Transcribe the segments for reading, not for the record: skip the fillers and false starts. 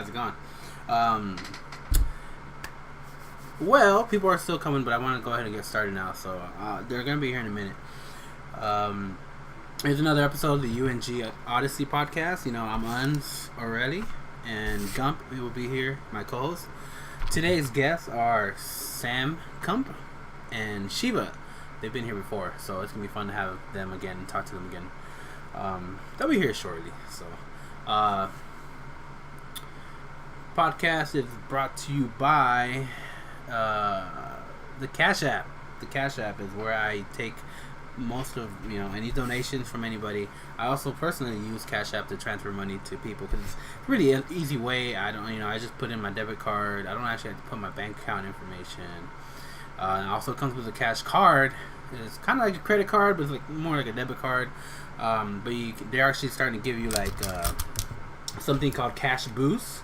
How's it going? Well, people are still coming, but I want to go ahead and get started now. So they're going to be here in a minute. Here's another episode of the G Odyssey Podcast. You know, I'm Uns already, and Gump will be here, my co-host. Today's guests are Sam K and Shiva. They've been here before, so it's going to be fun to have them again and talk to them again. They'll be here shortly. So, podcast is brought to you by the Cash App. The Cash App is where I take most of any donations from anybody. I also personally use Cash App to transfer money to people because it's really an easy way. I don't I just put in my debit card. I don't actually have to put my bank account information. It also comes with a cash card. It's kind of like a credit card, but it's like more like a debit card. But they're actually starting to give you like something called Cash Boost,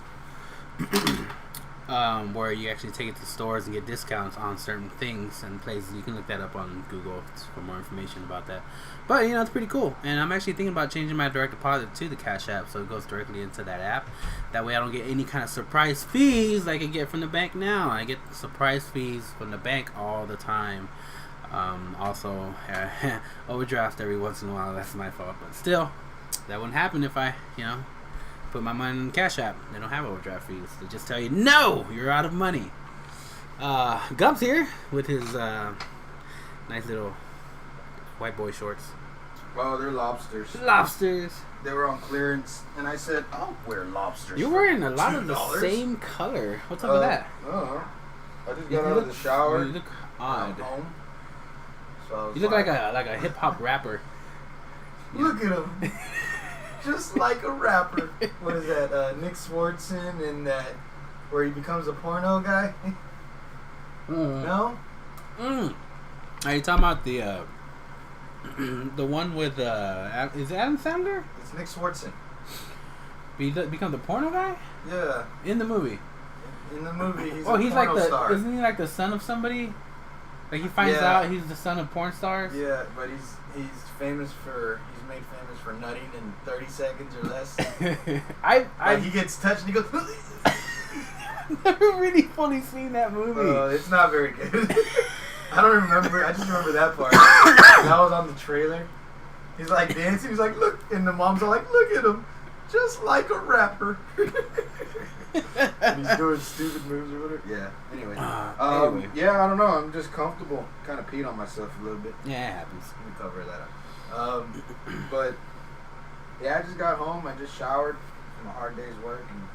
where you actually take it to stores and get discounts on certain things and places. You can look that up on Google for more information about that. But it's pretty cool. And I'm actually thinking about changing my direct deposit to the Cash App, so it goes directly into that app. That way I don't get any kind of surprise fees like I get from the bank now. I get surprise fees from the bank all the time. Also, overdraft every once in a while. That's my fault, but still, that wouldn't happen if I, put my money in Cash App. They don't have overdraft fees. They just tell you, no, you're out of money. Gump's here with his nice little white boy shorts. Well, they're lobsters. Lobsters. They were on clearance, and I said, I'll wear lobsters. You're wearing a lot $2. of the same color. What's up with that? I just got out of the shower. You look odd. Home. So you look like a hip hop rapper. Look at him. Just like a rapper. What is that? Nick Swartzen in that where he becomes a porno guy? No? Are you talking about the one with is it Adam Sandler? It's Nick Swartzen. He becomes a porno guy? Yeah. In the movie. In the movie, he's he's porno like star. Isn't he like the son of somebody? Like he finds out he's the son of porn stars? Yeah, but he's made famous for nutting in 30 seconds or less. He gets touched and he goes. I've never really fully seen that movie. It's not very good. I don't remember. I just remember that part. That was on the trailer. He's like dancing. He's like, look, and the mom's all like, look at him, just like a rapper. And he's doing stupid moves or whatever. Yeah. Anyway. Yeah, I don't know. I'm just comfortable. Kind of peed on myself a little bit. Yeah, it happens. Let me cover that up. But yeah, I just got home. I just showered from a hard day's work, and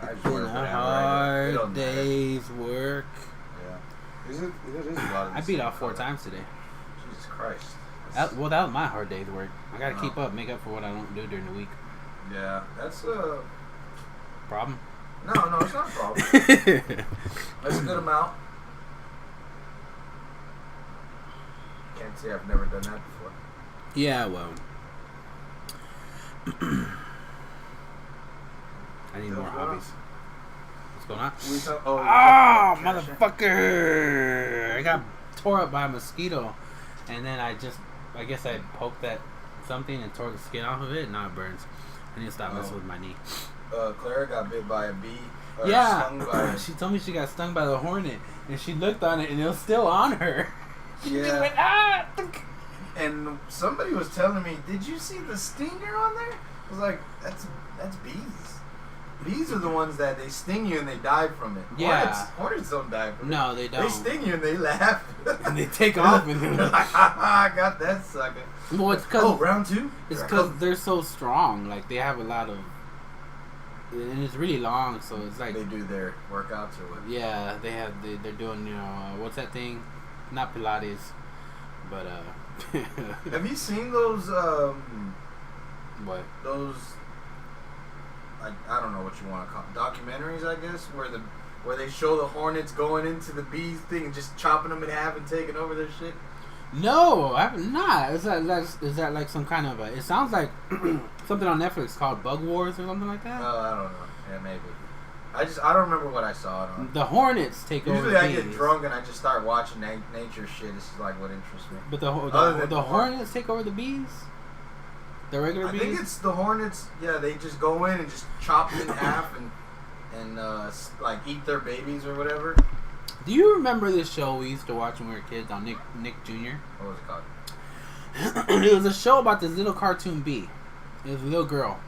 I just wore a hard day's work. Yeah. It is a lot of I beat off 4 times today. Jesus Christ. That was my hard day's work. I gotta keep up, make up for what I don't do during the week. Yeah, that's a problem. No, it's not a problem. That's a good amount. Can't say I've never done that before. Yeah, well. I need more hobbies. What's going on? Motherfucker! I got tore up by a mosquito, and then I guess I poked that something and tore the skin off of it, and now it burns. I need to stop messing with my knee. Clara got bit by a bee. Yeah, she told me she got stung by the hornet, and she looked on it, and it was still on her. She just went, ah! And somebody was telling me, did you see the stinger on there? I was like, that's bees. Bees are the ones that they sting you and they die from it. Yeah. Hornets don't die from it. No, they don't. They sting you and they laugh. And they take off and they're like, I got that sucker. Well, it's because round 2? It's because they're so strong. Like, they have a lot of... And it's really long, so it's like... They do their workouts or what? Yeah, they're doing, what's that thing? Not Pilates, but, Have you seen those, What? Those... I don't know what you want to call them. Documentaries, I guess, where they show the hornets going into the bees thing and just chopping them in half and taking over their shit? No, I have not. Is that like some kind of a... It sounds like something on Netflix called Bug Wars or something like that? I don't know. Yeah, maybe. I don't remember what I saw. The hornets take over. Usually I get drunk and I just start watching nature shit. This is like what interests me. But the hornets take over the bees? The regular bees? I think it's the hornets. Yeah, they just go in and just chop them in half and and like eat their babies or whatever. Do you remember this show we used to watch when we were kids on Nick Jr.? What was it called? It was a show about this little cartoon bee. It was a little girl,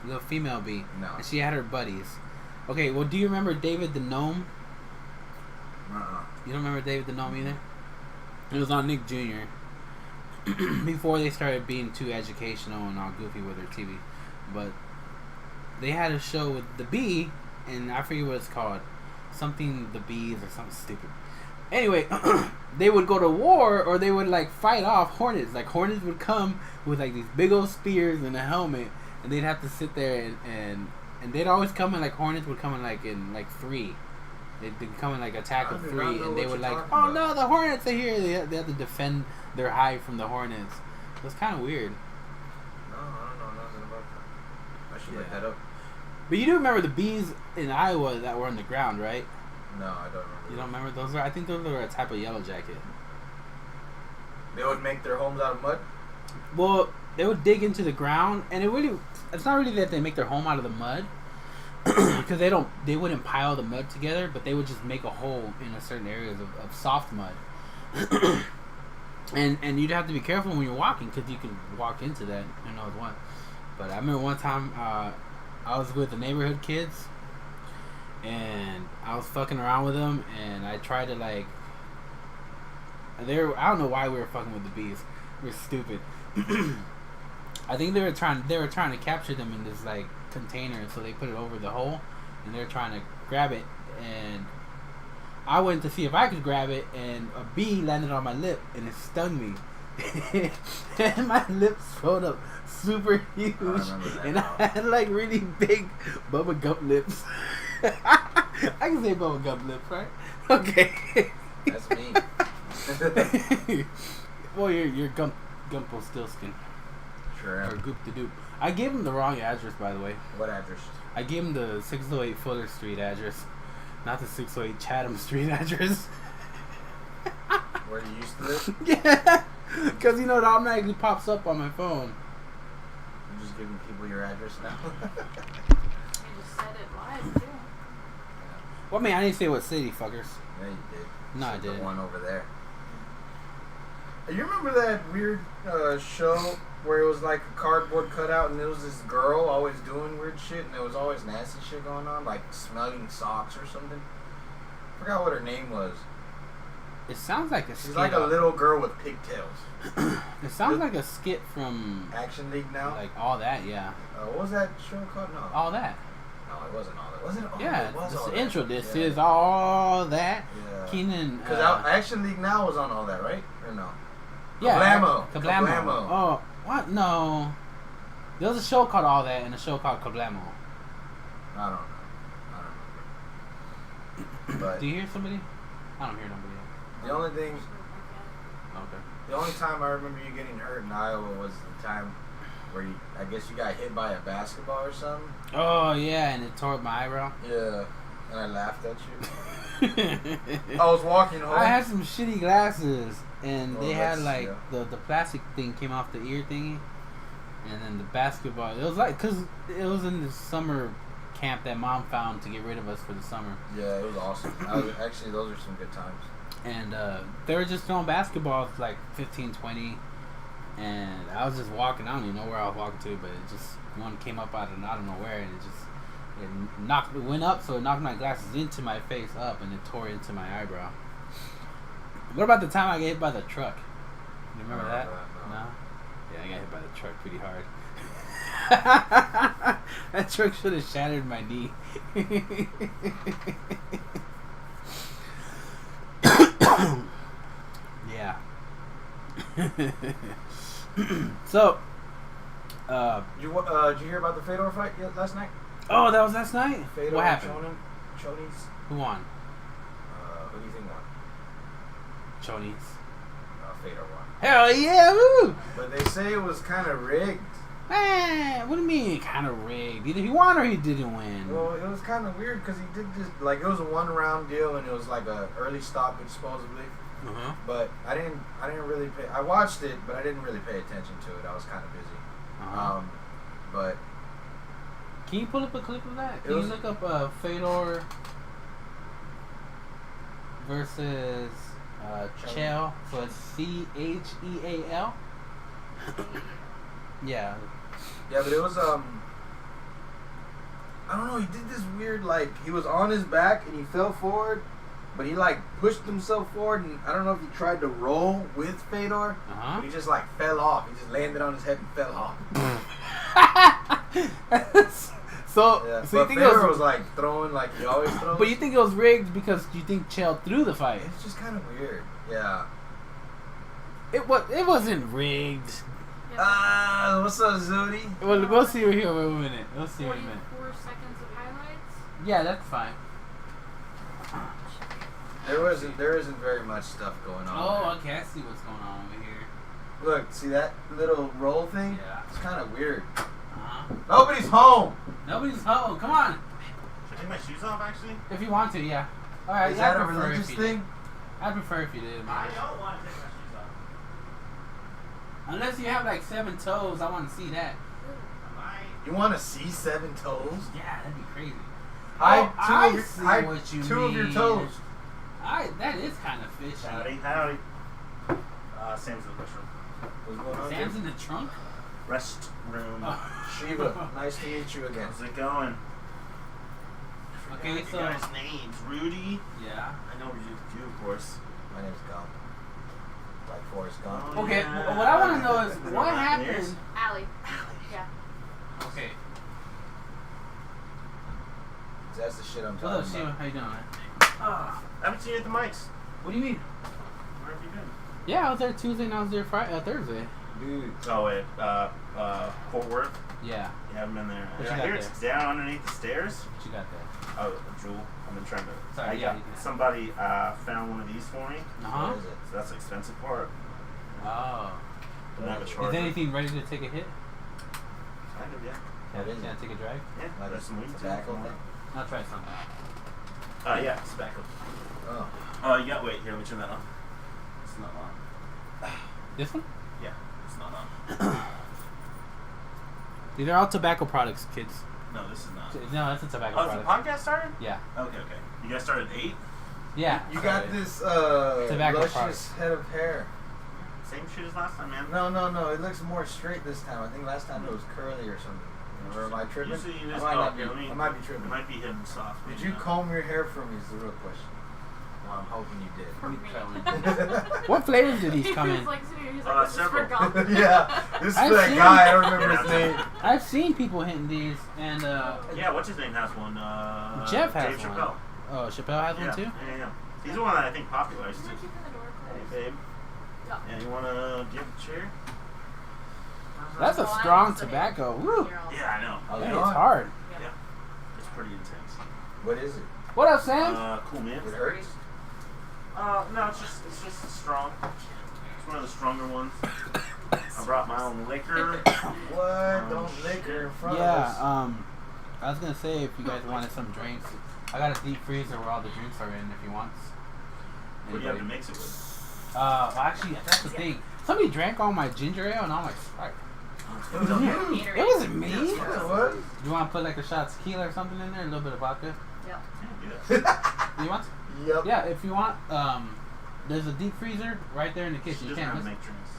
a little female bee. No. And she had her buddies. Okay, well, do you remember David the Gnome? You don't remember David the Gnome either? It was on Nick Jr. before they started being too educational and all goofy with their TV. But they had a show with the bee, and I forget what it's called. Something the bees or something stupid. Anyway, they would go to war or they would like fight off hornets. Like hornets would come with like these big old spears and a helmet, and they'd have to sit there and they'd always come in like hornets would come in like three. They'd come in like attack of three, and they would like, oh no, the hornets are here. They have to defend their hive from the hornets. It was kind of weird. No, I don't know nothing about that. I should look that up. But you do remember the bees in Iowa that were on the ground, right? No, I don't remember. You don't remember those? I think those were a type of yellow jacket. They would make their homes out of mud? Well, they would dig into the ground, and it's not really that they make their home out of the mud, because they wouldn't pile the mud together, but they would just make a hole in a certain areas of soft mud. and you'd have to be careful when you're walking, because you could walk into that, who knows what. But I remember one time, I was with the neighborhood kids, and I was fucking around with them, and I tried to like. I don't know why we were fucking with the bees. We were stupid. I think they were trying to capture them in this like container, so they put it over the hole, and they were trying to grab it, and I went to see if I could grab it, and a bee landed on my lip, and it stung me. And my lips swelled up super huge, and I had like really big bubble gum lips. I can say bubble gum lips, right? Okay. That's me. Well, you're Gumpo Stillskin. Sure am. Or Goop de Doop. I gave him the wrong address, by the way. What address? I gave him the 608 Fuller Street address, not the 608 Chatham Street address. Where you used to live? Yeah. Because, it automatically pops up on my phone. You're just giving people your address now? You just said it live, too. Well, I didn't say what city, fuckers. Yeah, you did. No, I didn't. The one over there. You remember that weird show where it was like a cardboard cutout and there was this girl always doing weird shit and there was always nasty shit going on, like smelling socks or something? I forgot what her name was. It sounds like a skit. She's like a little girl with pigtails. It sounds like a skit from Action League Now? Like All That, yeah. What was that show called? No. All That. No, it wasn't All That. Was it All That? Yeah, It was this All the That. intro. This Yeah. is All That. Yeah. Keenan. Because Action League Now was on All That, right? Or no? Yeah. Kablamo. Kablamo. Oh, what? No. There was a show called All That and a show called Kablamo. I don't know. But Do you hear somebody? I don't hear nobody. the only thing, Okay. the only time I remember you getting hurt in Iowa was the time where I guess you got hit by a basketball or something. Oh, yeah, and it tore up my eyebrow. Yeah, and I laughed at you. I was walking home. I had some shitty glasses, and they had that's- like yeah. the plastic thing came off the ear thingy, and then the basketball. It was like because it was in the summer camp that Mom found to get rid of us for the summer. Yeah, it was awesome. Actually, those are some good times. And they were just throwing basketballs like 15, 20, and I was just walking. I don't even know where I was walking to, but it just one came up out of nowhere, and it went up, so it knocked my glasses into my face up, and it tore into my eyebrow. What about the time I got hit by the truck? You remember that? No. Yeah, I got hit by the truck pretty hard. That truck should have shattered my knee. Yeah. So, Did you hear about the Fedor fight last night? oh, that was last night? Fedor What happened? Chonies. Who won? Who do you think won? Chonies. Fedor won. Hell yeah, woo! But they say it was kind of rigged. Man, what do you mean kind of rigged? Either he won or he didn't win. Well, it was kind of weird because he did this, like, it was a one-round deal and it was like a early stoppage supposedly. Uh-huh. But I didn't really pay. I watched it, but I didn't really pay attention to it. I was kind of busy. Uh-huh. But Can you pull up a clip of that? It Can you was- look up Fedor versus Chel? So it's Cheal. Yeah. Yeah, but it was I don't know. He did this weird he was on his back and he fell forward, but he pushed himself forward and I don't know if he tried to roll with Fedor, Uh-huh. but he just fell off. He just landed on his head and fell off. So, Yeah, so you but think Fedor it was, was throwing he always throws. but you think it was rigged because you think Chel threw the fight? It's just kind of weird. Yeah. It wasn't rigged. What's up, Zodi? Well, we'll see here in a minute. We'll see in a minute. 44 seconds of highlights. Yeah, that's fine. There isn't very much stuff going on. Oh, okay, I see what's going on over here. Look, see that little roll thing? Yeah. It's kind of weird. Uh-huh. Nobody's home. Nobody's home. Come on, Should I take my shoes off, actually? if you want to, yeah. All right, Is yeah, that I a prefer religious if you did. thing? I prefer if you did, man. don't want to take my shoes off. Unless you have 7 toes, I want to see that. You want to see 7 toes? Yeah, that'd be crazy. Hide Oh, two I of your, see hide what you two of your mean. toes. That is kind of fishy. Howdy. Sam's in the restroom. What's going on? Sam's in the trunk? Restroom. Oh. Shiva, nice to meet you again. How's it going? Okay, You so... guys' names. Rudy. Yeah. I know you, of course. My name's Gump. Like Forrest Gump. Oh, Okay, yeah. what I want to know is Is it what around happened... ears? Allie. Yeah. Okay. That's the shit I'm What's up, talking Shiva? about. How you doing, man? I haven't seen you at the mics. What do you mean? Where have you been? Yeah, I was there Tuesday and I was there Thursday. Dude. Oh, wait. Fort Worth. Yeah. You haven't been there. What you I got hear it's down underneath the stairs. What you got there? Oh, a jewel. I've been trying to. Sorry, I yeah, got you can- somebody found one of these for me. Uh-huh. What is it? So that's the expensive part. Oh. Don't have a Is Is charger. anything ready to take a hit? Kind of, yeah. What is Can I it? take a drag? Yeah. Like There's some weed too. tobacco thing? I'll try something. Yeah, tobacco. Oh. You got wait here. Let me turn that on. It's not on. This one? Yeah, it's not on. These are all tobacco products, kids. No, this is not. No, that's a tobacco Oh, is the product. podcast started? Yeah. Okay. You guys started at 8? Yeah. You got sorry. this Tobacco luscious products. head of hair. Same shit as last time, man. No. It looks more straight this time. I think last time it was curly or something. Or am I tripping? Usually you I just might not be. let me, I might be It tripping. might be hidden soft. Did you comb your hair for me? Is the real question. Well, I'm hoping you did. For me. What flavors do these come He in? was sitting here, he's this is for Several. Gump. Yeah, this is I've that seen- guy. I don't remember his name. I've seen people hitting these, and Yeah, what's his name has one? Jeff has Dave one. Chappelle. Oh, Chappelle has Yeah. one too. Yeah. He's the one that I think popularized Am I it. keeping the door Hey, closed? babe. Yeah. Yeah, you wanna do you have a chair? That's a Oh, I'm strong sitting tobacco. Woo. here all- Yeah, I know. How's That it is going? hard. Yeah. It's pretty intense. What is it? What up, Sam? Cool, man. It hurts. No, it's just strong. It's one of the stronger ones. I brought my own liquor. What? Don't lick her in front of us. Yeah. I was gonna say if you guys wanted some drinks, I got a deep freezer where all the drinks are in. If you want. What do you have to mix it with? Well, actually, that's the thing. Somebody drank all my ginger ale and all my Sprite. It was you. Gatorade. It wasn't me. Yeah, it was. You want to put like a shot of tequila or something in there, a little bit of vodka? Yep. You want? Yep. Yeah, if you want. There's a deep freezer right there in the She kitchen. You doesn't can't have to miss. make drinks.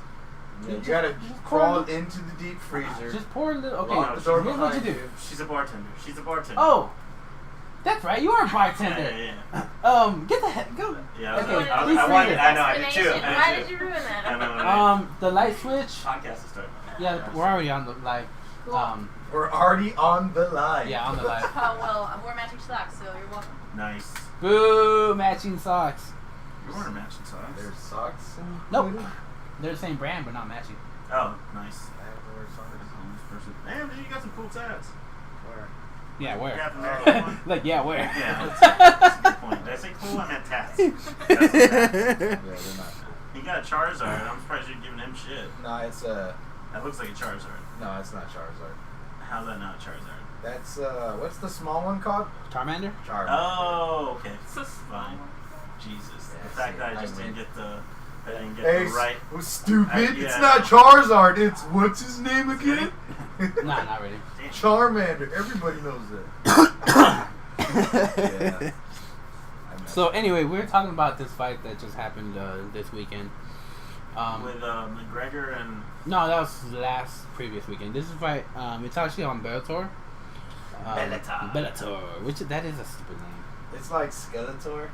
Yeah, you gotta crawl into the deep freezer. Just pour a little. Okay, Lock the door here's what you behind do. you. She's a bartender. She's a bartender. Oh, that's right. You are a bartender. Yeah. Get the heck. Go. Yeah, Okay, I deep wanted. freezer. I know. I did too. Explanation. Why I did you ruin that? I know. The light switch. Podcast is starting. Yeah, we're already on the live. Cool. We're already on the line. Yeah, on the live. Oh, well, we're matching socks, so you're welcome. Nice. Boo! Matching socks. You're wearing matching socks. There's socks. Nope. included? They're the same brand, but not matching. Oh, nice. I have to wear socks. Man, you got some cool tats. Where? Yeah, where? Yeah, from Like, yeah, where? Yeah, that's a good point. Did I say cool? I meant tats. Yeah, they're not. He got a Charizard. I'm surprised you're giving him shit. No, it's That looks like a Charizard. no, it's not Charizard. How's that not a Charizard? That's what's the small one called? Charmander? Charmander. Oh, okay. So Fine. Jesus. Yeah, The fact see, that I I just didn't win. get the Hey, right. was stupid. Yeah. It's not Charizard. It's what's his name again? Nah, not really. Charmander. Everybody knows that. Yeah. So anyway, we were talking about this fight that just happened this weekend. With McGregor and... No, that was previous weekend. This is a fight. It's actually on Bellator. Bellator, which that is a stupid name. It's like Skeletor.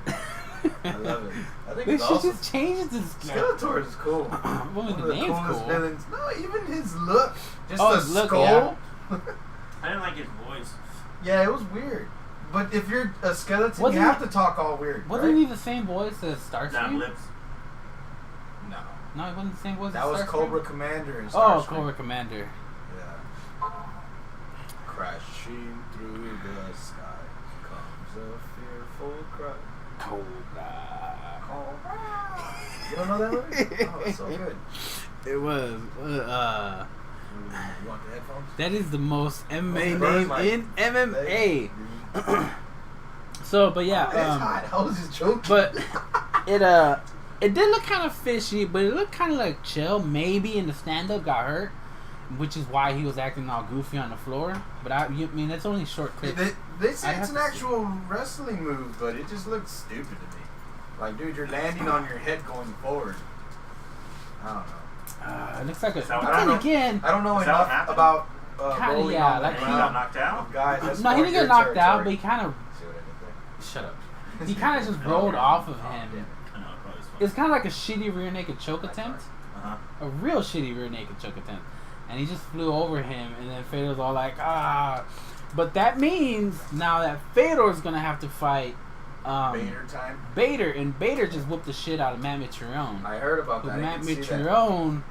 I love it. I think We it's should awesome. just change this. Skeletor is cool. Well, One the of the name's coolest cool. villains. No, even his look. Just Oh, the his look, skull. I didn't like his voice. Yeah, it was weird. But if you're a skeleton, Wasn't you have he- to talk all weird. Wasn't right? he the same voice as Not Starscream? lips. No. No, he wasn't the same voice That as was Starscream? Cobra Commander in Oh, Starscream. Cobra Commander. Yeah. Crashing through the sky comes a fearful cry. Cobra. Cobra. You don't know that movie? Oh, it's so good. It was. You want the headphones? That is the most MMA Burn name my in MMA. leg. So, but yeah, That's hot. I was just joking. but it did look kind of fishy, but it looked kind of like chill. Maybe in the stand-up got hurt, which is why he was acting all goofy on the floor. But I mean, that's only short clips. They say I'd it's have an to see. actual wrestling move, but it just looks stupid to me. Like, dude, you're landing on your head going forward. I don't know. It looks like a. Is that what But then happened? again, I don't know Is that what enough happened? about Kinda, rolling yeah, on like the And he ground. got knocked out? Guys, that's no, he more didn't your get knocked out, territory. but he kind of. See what I did there? Shut up. He kind of just rolled off of him. I know, it probably was fun. It's kind of like a shitty rear naked choke attempt. Uh-huh. A real shitty rear naked choke attempt. And he just flew over him, and then Fedor's all like, ah. But that means now that Fedor's going to have to fight Bader time. Bader, and Bader just whooped the shit out of Matt Mitrione. I heard about But that. Matt I didn't see that. Mitrione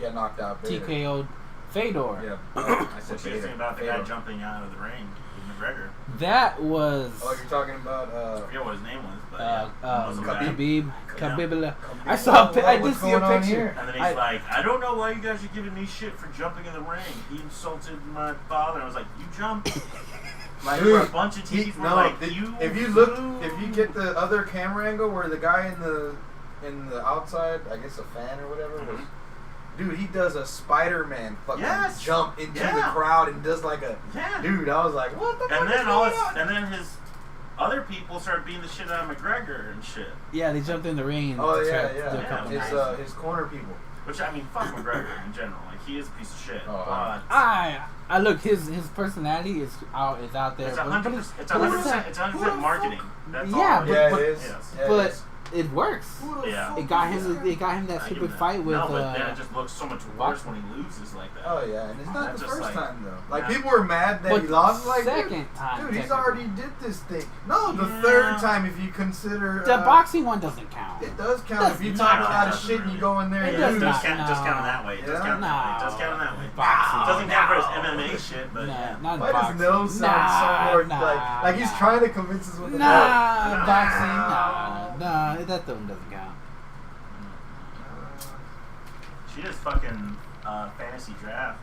Yeah, knocked out Bader. TKO'd Fedor. Yeah. I What's said the Bader. thing about the guy Bader. jumping out of the ring with McGregor? That was Oh, you're talking about I forget what his name was, but yeah. Muscle guy. Khabib. Yeah. Khabib. I saw. I did What's see a going on picture. here? And then he's like, I don't know why you guys are giving me shit for jumping in the ring. He insulted my father. And I was like, you jumped? Like, Dude, where a bunch of TVs were like, you. if you look, if you get the other camera angle where the guy in the outside, I guess a fan or whatever, was, dude, he does a Spider-Man fucking Yes. jump into the Yeah. crowd and does like a, Yeah. dude, I was like, what the fuck And is then going on? and then his other people started beating the shit out of McGregor and shit. Yeah, they jumped in the ring. Oh to yeah, try to do a yeah, couple Yeah. moves. his corner people. Which, I mean, fuck McGregor in general. Like, he is a piece of shit. Oh, but I look, his personality is out there. it's but 100%. It's but 100%. It's 100% marketing. That's Yeah, all. but- Yeah, but- it is. Yes. Yeah, it but is. it works. Who the Yeah. fuck It got is him. that? It got him that I give stupid him fight with. No, but then it just looks so much worse when he loses like that. Oh yeah, and it's not That's the just first like- time though. Like Yeah. people were mad that But he lost. Like second time, dude, he's technically. already did this thing. No, the Yeah. third time if you consider The boxing one doesn't count. It does count if you Does talk not a lot of count. shit and you go in there It and It does lose. does not. count. It does count in No. that way. It does Yeah. count in that way. It does No. count in that way. Boxing. It doesn't count for his No. MMA shit, but yeah. Not Why does boxing. no sound so more like he's trying to convince us with the Nah, No. boxing. Nah, that one doesn't count. She does fucking fantasy draft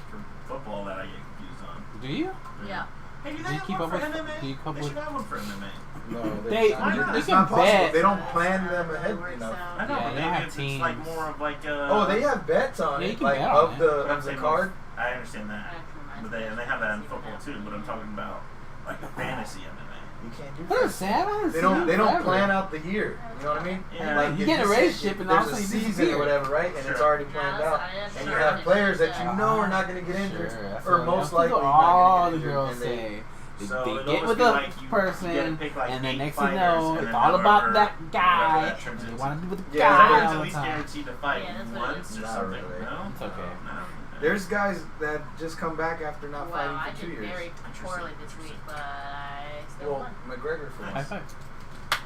for football that I get confused on. Do you? Yeah. Hey, do Do they you have keep one up for with- MMA? do you keep up They with- should have one for MMA. No, They- Why not? it's you not can possible. bet. They don't plan them ahead Works enough. out. I know, Yeah, but they don't have maybe it's like teams. more of like Oh, they have bets on Yeah, you it, can like bet on of it. the But I'm of the saying card. I understand that, but they have that in football too. But I'm talking about like the fantasy MMA. You can't do What is that. that? I haven't They seen don't. that They don't forever. plan out the year. You know what I mean? Yeah. Like You if get a say relationship and all of there's a a sudden you season disappear. or whatever, right? And it's Sure. already planned Yeah, out. that's- And you sure. have players that you Yeah. know are not going to get injured, Sure, that's or what- most that's likely what not all going the to get girls injured. And say. So They it'd get almost with be the like you get to person, pick like and then 8 next thing you fighters, know, and it's then all about whoever- that whoever guy. that turns They into. want to be with the Yeah, guy Everyone's all at the least time. guaranteed to fight Yeah, that's what it once is. or Not something. really. No, It's okay. No. There's guys that just come back after not Well, I fighting for 2 did years. very poorly this week, but I still Well, won. McGregor for High five.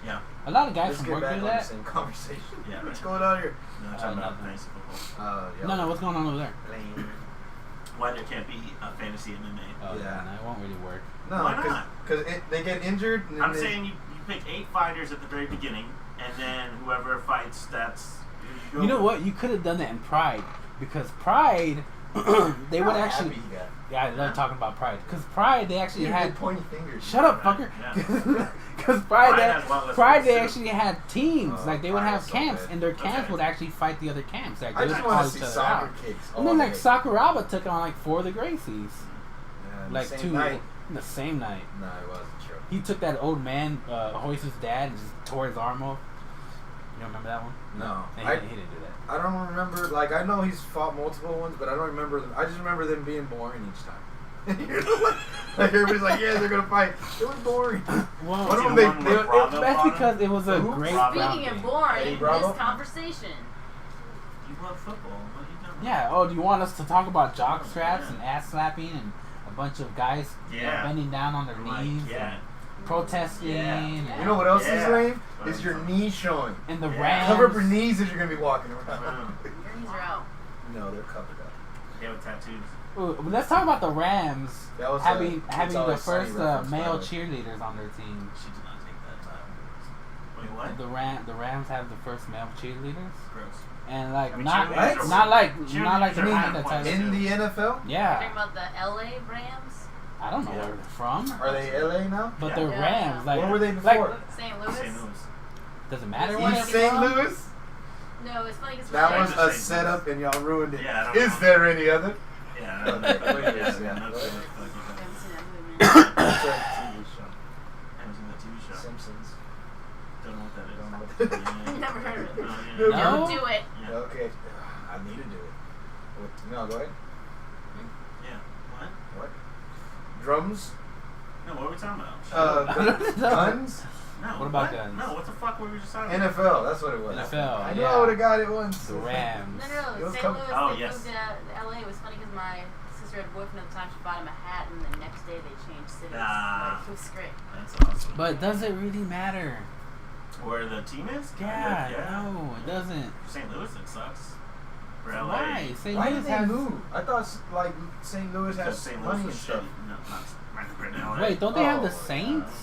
Yeah. A lot of guys Let's from get work back do on the that. same conversation. Yeah, What's right. going on here? No, I'm talking about nothing. fantasy football. Yeah. No, what's going on over there? Why there can't be a fantasy MMA? Oh, Yeah. yeah, no, it won't really work. No, Why not? because they get injured. And then I'm they, saying you pick 8 fighters at the very beginning, and then whoever fights, that's You know what? You could have done that in Pride, because Pride, they would How actually. happy you got. Yeah, I love talking about Pride, because Pride they actually You had. had pointy fingers. Shut up, Right, fucker. yeah. Because Pride Pride, has one less Pride they too. actually had teams. Oh, like they would Pride have is so camps, good. and their camps Okay. would actually fight the other camps. Like, I they just would want call to each see other soccer out. kicks. And then like Sakuraba took on like 4 of the Gracies. Yeah, Like same 2 night. the same night. No, it wasn't true. He took that old man, Hoist's dad, and just tore his arm off. You don't remember that one? No. And he didn't do that. I don't remember. Like I know he's fought multiple ones, but I don't remember them. I just remember them being boring each time. You know what? Like everybody's like, yeah, they're gonna fight. It was boring. Well, One of them, the they- one they- where Bravo that's fought him? because it was a Who? great Bravo. round Speaking of game. boring, Eddie Bravo? this conversation. You love football. What are you doing? Yeah. Oh, do you want us to talk about jock straps and ass slapping and a bunch of guys Yeah. bending down on their Like, knees yeah. and protesting? Yeah. And, You know what else Yeah. is lame? Is your knee showing. and the Yeah. Rams. Cover up your knees as you're gonna be walking around. Your knees are out. No, they're covered up. Yeah, with tattoos. Ooh, but let's talk about the Rams That was having It's the Always Sunny first reference, by male the way. cheerleaders on their team. She did not take that time. Wait, what? The Rams have the first male cheerleaders, Gross. and like I mean, not cheerleaders not like cheerleaders not like the are name high that points. type. In the NFL? You're talking Yeah, about the LA Rams? I don't know Yeah. where they're from, Are they LA now? but Yeah. they're Yeah. Rams. Like, Where were they like, before? St. Louis? St. Louis. does it matter East where East they're St. from? Louis? No, it's funny because That Right. was Just a St. setup and y'all ruined it. Yeah, I don't Is know. there any other? Yeah. Okay, Yeah. wait, Yeah. yes, yeah. No clue what the fuck you I got. haven't seen that movie, man. It's a TV show. I haven't seen that TV show. Simpsons. Don't know what that is. Don't know what that is. Yeah. Never heard of it. Oh, yeah. No. No? Do it. Yeah. Okay. I need to do it. What? No, go ahead. Yeah. What? What? Drums? No, what are we talking about? Guns? No. What about guns? No, what the fuck were we just talking about? NFL. That's what it was. NFL, I knew yeah. I would have got it once. The Rams. No, It was St. coming- Louis, Oh, they yes. moved to LA. It was funny because my sister had a boyfriend at the time. She bought him a hat, and the next day they changed cities. Ah. Like, it was great. That's awesome. But does it really matter? Where the team is? Yeah, Yeah. no, it doesn't. St. Louis, it sucks. For LA. Why? St. Why Louis did they has. move? I thought like St. Louis Because has St. Louis money and was stuff. shitty. No, not compared to LA. Wait, don't they have Oh, the Saints?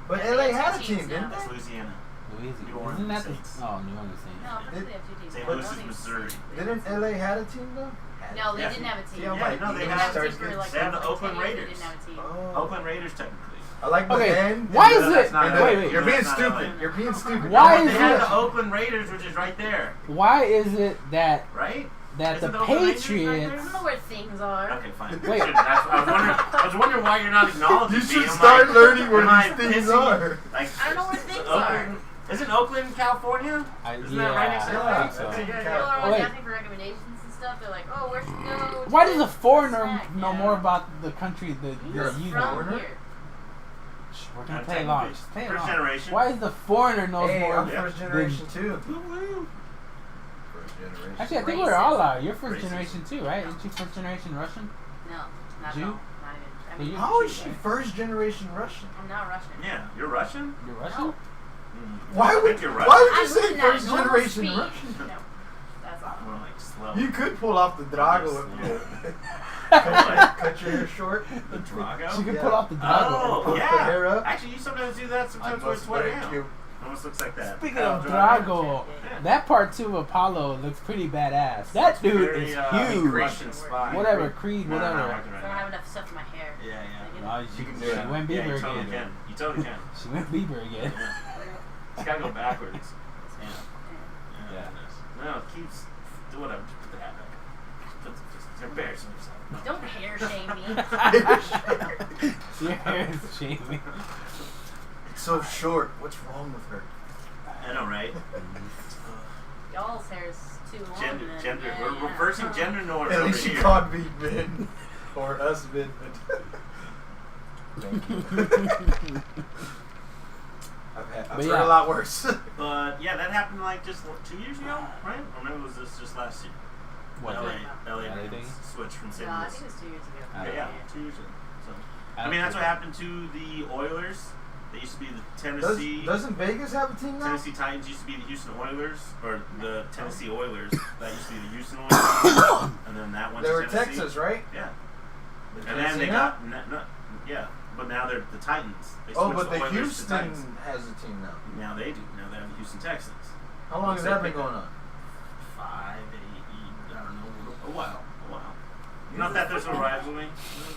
But Yeah, LA they have had a two team, teams didn't now. they? That's Louisiana. Louisiana. New Orleans Isn't that the? Saints. Oh, New Orleans Saints. No, first Did- they have two teams. St. but Louis I is don't think Missouri. it's- Didn't LA had a team though? No, they Yeah. didn't have a team. See, I'm Yeah, like, no, They they didn't have have a starts team for getting- like they have the like 10 Oakland years, Raiders. They didn't have a team. Oh. Oakland Raiders, technically. I like the Okay, band. why and is the- that's it? not and LA. the- Wait, wait. You're being That's not stupid. LA. You're being stupid. Why They is have it- the Oakland Raiders, which is right there, Why is it that right? the Isn't the Oakland Raiders right I Patriots? don't know where things are. Okay, fine. Wait. I was wondering why you're not acknowledging You me. should Am start I- learning where am I these things pissing- are. Like, I don't know where things Oakland, Isn't Oakland, California? Isn't that right next to I LA? think so. Yeah. People are always Wait. asking for recommendations and stuff. They're like, oh, where should we go? Why does a foreigner Snack, know yeah. more about the country than You're you from know? here. Shh, we're gonna Yeah, play along. technically. Just play First along. generation. Why is the foreigner knows Hey, more? I'm Yeah. first generation too. Woo-woo. First generation. Actually, I think we're Racist. all are. You're first Racist. generation too, right? Aren't you first generation Russian? No, not Jew? at all. Not even. I Well, mean, you- How is Jew, she right? first generation Russian? I'm not Russian. Yeah, you're Russian? You're No. Russian? Why I would think you're why Russian. would you I'm say looking at first normal generation speed. Russian? No, that's all. More like slow. You could pull off the Drago Yeah. cut your hair short. The Drago? She could Yeah. pull off the Oh, Drago. Pull the hair yeah. up. Actually, you sometimes do that. I Sometimes wear must sweater thank down. you. Almost looks like that. Speaking Kyle of Drago, Yeah. that part 2 of Apollo looks pretty badass. That dude Very, is Russian huge. spy. Whatever, Creed, No, whatever. no, I don't have enough stuff in my hair. Yeah, Like, yeah. you know, Oh, You can do she it. went Yeah, Bieber you totally again. can. You totally can. She went Bieber again. Yeah. It's gotta go backwards. Yeah. Yeah. Yeah. No, it keeps. Do whatever. Just put the hat back. You're embarrassing yourself. Don't hair shame me. Your hair is shaming. It's so short. What's wrong with her? I know, right? Y'all's hair is too long. Gender. then. Gender. Yeah, We're yeah. reversing gender norms At over least she here. called me men. Or us men. Thank you. I've But heard yeah. a lot worse. But yeah, that happened like just 2 years ago, right? Or maybe it was this just last year. What? LA LA Rams thing? switched from St. No, I Louis. think it was 2 years ago. I don't Yeah, know. 2 years ago. So I I don't mean, that's think what happened to the Oilers. They used to be the Tennessee. Doesn't Vegas have a team now? Tennessee Titans used to be the Houston Oilers, or the Tennessee Oilers. That used to be the Houston Oilers, and then that went They to were Tennessee. Texas, right? Yeah, The and then they Tennessee got yeah, but now they're the Titans. They Oh, switched but the Oilers to Houston Titans. has a team now. Now they do. Now they have the Houston Texans. How long has that been going on? 5, 8, I don't know, a while. Not that there's a rivalry.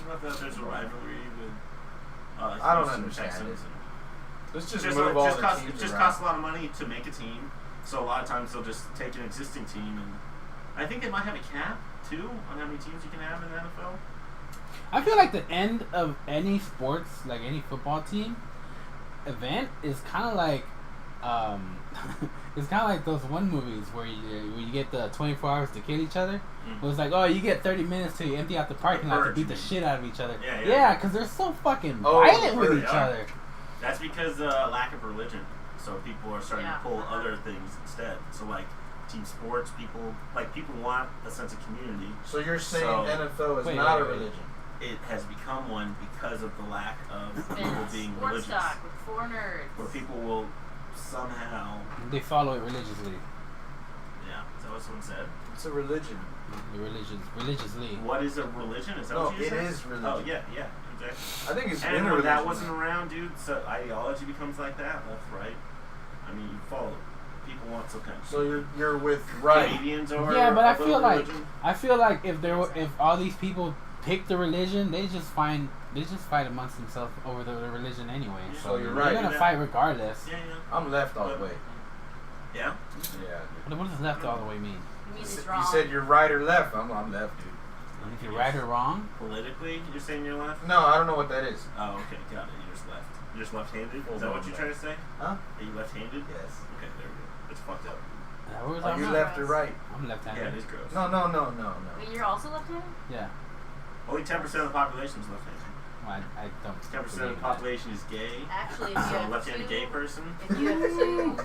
Not that there's a rivalry with I don't Houston understand Texans. it. Let's just Just, move all just the costs, teams it just around. costs a lot of money to make a team. So a lot of times they'll just take an existing team, and I think they might have a cap too on how many teams you can have in the NFL. I feel like the end of any sports, like any football team event, is kind of like, it's kind of like those one movies where you get the 24 hours to kill each other. It was like, oh, you get 30 minutes to empty out the parking lot to beat the shit out of each other. Yeah, because they're so fucking violent with each other. That's because lack of religion. So people are starting to pull other things instead. So like team sports, people want a sense of community. So you're saying NFL is not a religion? It has become one because of the lack of people being religious. Sports talk with 4 nerds. Where people will somehow... They follow it religiously. Yeah, is that what someone said? It's a religion. Religiously. What is a religion? Is that what you said? No, it is religion. Oh, yeah, exactly. I think it's and been a when religion. that wasn't around, dude, so ideology becomes like that, left, right. I mean, you follow. People want some kind of... So you're with right. Canadians or yeah, but I other feel religion? like if all these people pick the religion, they just fight amongst themselves over the religion anyway. Yeah. So you're right. They're gonna fight regardless. Yeah. I'm left all the way. Yeah? Yeah. What does left all the way mean? It means You it's wrong. said you're right or left. I'm left, dude. If you're right or wrong? Politically, you're saying you're left? No, I don't know what that is. Oh, okay, got it. You're just left. You're just left-handed? Is that what you're trying to say? Huh? Are you left-handed? Yes. Okay, there we go. It's fucked up. Are you left or right? I'm left-handed. Yeah, it is gross. No. Wait, you're also left-handed? Yeah. Only 10% of the population is left-handed. Well, I don't. 10% of the population is gay. Actually, if you So a have left-handed gay person. If you have 2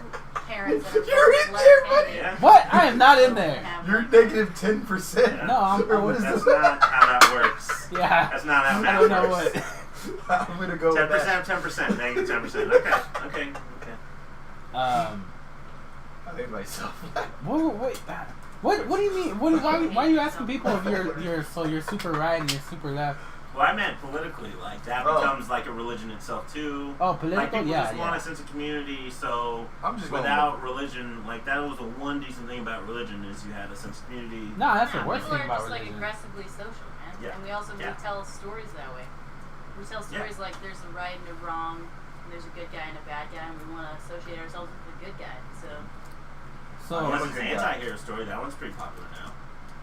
parents that are You're both in there, buddy. left-handed, Yeah. What? I am not in there. You're negative 10%. No, Or what is That's this? not how that works. Yeah. That's not how I math don't know works. what. I'm gonna go with 10%, that. 10%, negative 10%. Okay. I made myself. What do you mean? Why are you asking people if you're super right and you're super left? Well, I meant politically, like that becomes like a religion itself too. Oh, political, like people yeah, just want a sense of community. So I'm just without religion, like that was the one decent thing about religion is you had a sense of community. No, that's yeah, the worst people thing are about just religion. like aggressively social, man. Yeah. And we also tell stories that way. We tell stories like there's a right and a wrong, and there's a good guy and a bad guy, and we want to associate ourselves with the good guy. So Unless it's an anti-hero story, that one's pretty popular now.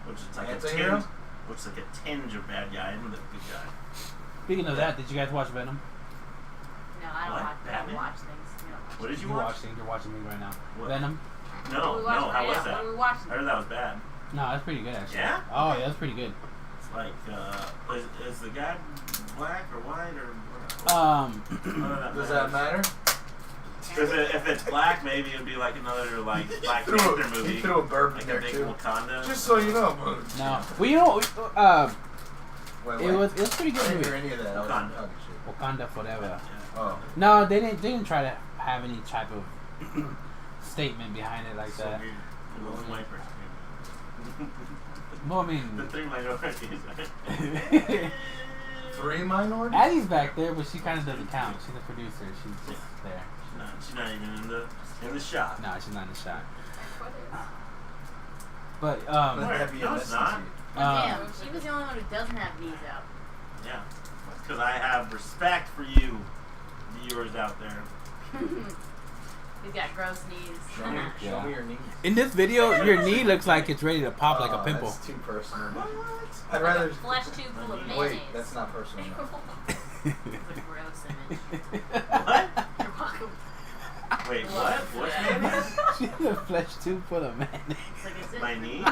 Which is like Anti-hero? a tinge of bad guy and the good guy. Speaking of that, did you guys watch Venom? no, I don't What? watch. I Batman? don't watch things. You know. What did you You're watch? watching me right now. What? Venom? No, We watched how right was now. that? What are we watching? I heard that was bad. No, that's pretty good actually. Yeah? Oh yeah, that's pretty good. It's like, is the guy black or white or what? Does that matter? Because if it's black, maybe it'd be like another like Black He Panther movie. He threw a burp Like in a there big too. Wakanda. Just so you know. No, well you know, Wait, it was pretty I good didn't movie. hear any of that. I was Wakanda. talking shit. Wakanda forever. Oh. No, they didn't try to have any type of statement behind it like So that. weird. It was a white person. Well, I mean, The 3 minorities. 3 minorities? Addie's back there, but she kind of doesn't count. She's a producer. She's just there. She's not even in the shot. No, she's not in the shot. What is? But Let that be a No, it's lesson not. to you. Damn, she was the only one who doesn't have knees out. Yeah. Because I have respect for you, viewers out there. He's got gross knees. Show me, Yeah. show me your knees. in this video, your knee looks like it's ready to pop like a pimple. That's too personal. Like I'd rather. a flesh tube full of mayonnaise. Wait, that's not personal. It's a gross image. What? You're welcome. Wait, what? What's Yeah. mayonnaise? She's a flesh tube full of mayonnaise. It's like it's My knees?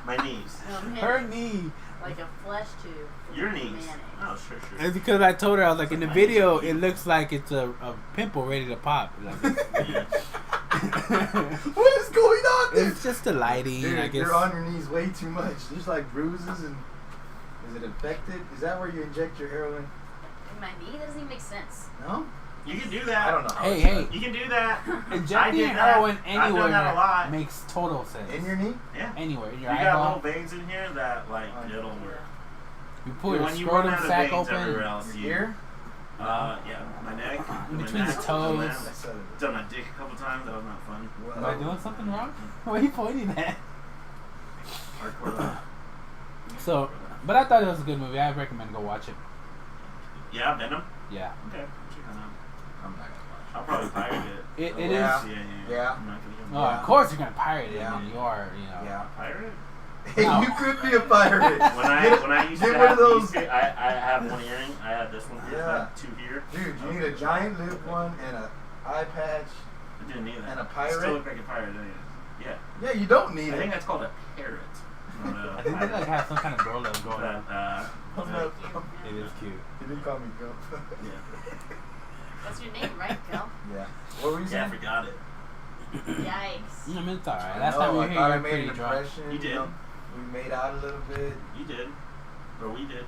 My knees. Her knee. Like a flesh tube. full Your of knees. mayonnaise. Oh, sure. It's because I told her, I was like, in the video, it looks like it's a pimple ready to pop. Like, Yeah. What is going on there? it's just the lighting, Dude, I guess. you're on your knees way too much. There's like bruises and. Is it infected? Is that where you inject your heroin? In my knee? That doesn't even make sense. No? You can do that. I don't know. How Hey, it's hey. done. You can do that. I Injecting did that. heroin I've done that a lot. anywhere makes total sense. In your knee? Yeah. Anywhere. In You your got eyeball. little veins in here that, like, Oh, it'll work. You pull your When you run scrotum out of sack veins everywhere open. else, Your you... ear? Yeah. My neck. In my between neck, the done toes. that. That's a- Done my dick a couple times. That was not fun. Am I doing something wrong? Why are you pointing at? Hardcore. So, but I thought it was a good movie. I recommend go watch it. Yeah, Venom. Yeah. Okay. Check that out. I'm not gonna. It is. Yeah. Yeah. I'm not gonna Oh, of course you're gonna pirate it. Yeah. I mean, you are, Yeah. pirate. Hey, No. you could be a pirate. When I used to get one have of those. these, I have one earring. I have this one here. Yeah. I have two here. Dude, you need a giant lip one and a eye patch. I didn't need that. And a I pirate? still look like a pirate, don't you? Yeah. Yeah, you don't need I think it. that's called a parrot. I think they like have some kind of girl love going on. I'm not- It is cute. He didn't call me Gump. Yeah. That's your name, right, Kel? Yeah. What were you Yeah, I saying? forgot it. Yikes. I mean, it's alright. I Last know, time we were I here, thought you I were made pretty an drunk. impression. You did. know, we made out a little bit. You did. Or we did.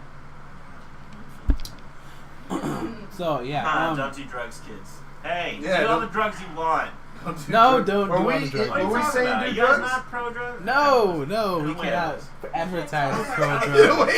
So, yeah. Don't do drugs, kids. Hey, Yeah, do all don't- the drugs you want. Don't do No, drugs. don't Were do we, all the drugs. What are Were you we talking saying about? do You guys drugs? not pro drugs? No, we No way cannot it is. advertise pro Get drugs. away.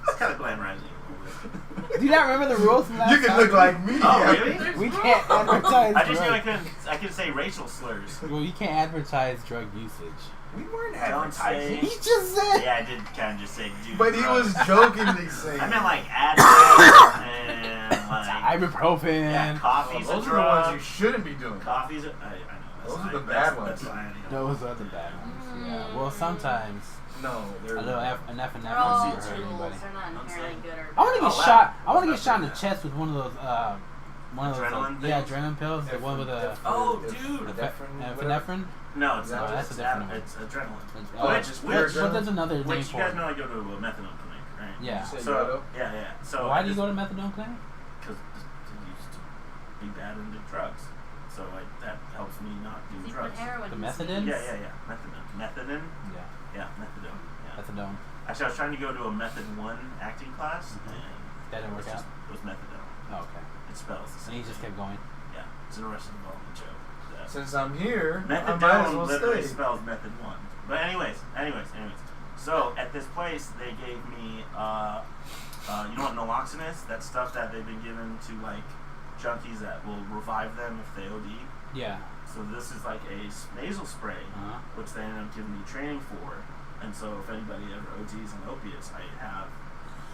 It's kind of glamorizing a little bit. Do you not remember the rules from last You can time? look like me. Oh, yeah. really? We can't advertise I just knew drugs. I could say racial slurs. Well, you can't advertise drug usage. We weren't Don't say- advertising. He just said. Yeah, I did kind of just say dude. But he was drugs. jokingly saying. I meant like Advil and like Ibuprofen. yeah, coffee's those a are the ones you drug. shouldn't be doing. Coffee's a, I know. That's Those are fine. the bad That's ones. fine. Those are the bad ones. Yeah. Well, sometimes No, they're a little an F and They're F all doesn't hurt tools. anybody. They're not inherently good or I want to get Oh, wow. shot. I want to get That's shot in the not chest with one of those. One of those. Adrenaline Yeah, things? adrenaline pills. The one with a. Oh, dude. Epinephrine. No, it's No, not. that's It's, a different one. it's adrenaline. Oh, Which- just which- pure But adrenaline? there's another name Which you for guys it. know I go to a methadone clinic, right? Yeah. Say So Yodo? yeah. So Why I do you just- go to methadone clinic? Because I used to be bad into drugs, so that helps me not do You put drugs. heroin The in methadone? Yeah. Methadone. Yeah. Yeah, methadone. Yeah. Methadone. Actually, I was trying to go to a Method 1 acting class, Mhm. and That didn't work out. it was methadone. Oh, okay. It spells the And same. he just thing. kept going. Yeah, it's an Arrested Development joke. Yeah. Since I'm here, I might as Methadone well literally stay. spells Method 1. But anyways. So at this place, they gave me, you know what naloxone is? That stuff that they've been given to like junkies that will revive them if they OD. Yeah. So this is like a nasal spray, Uh-huh. which they ended up giving me training for. And so if anybody ever ODs on opiates, I have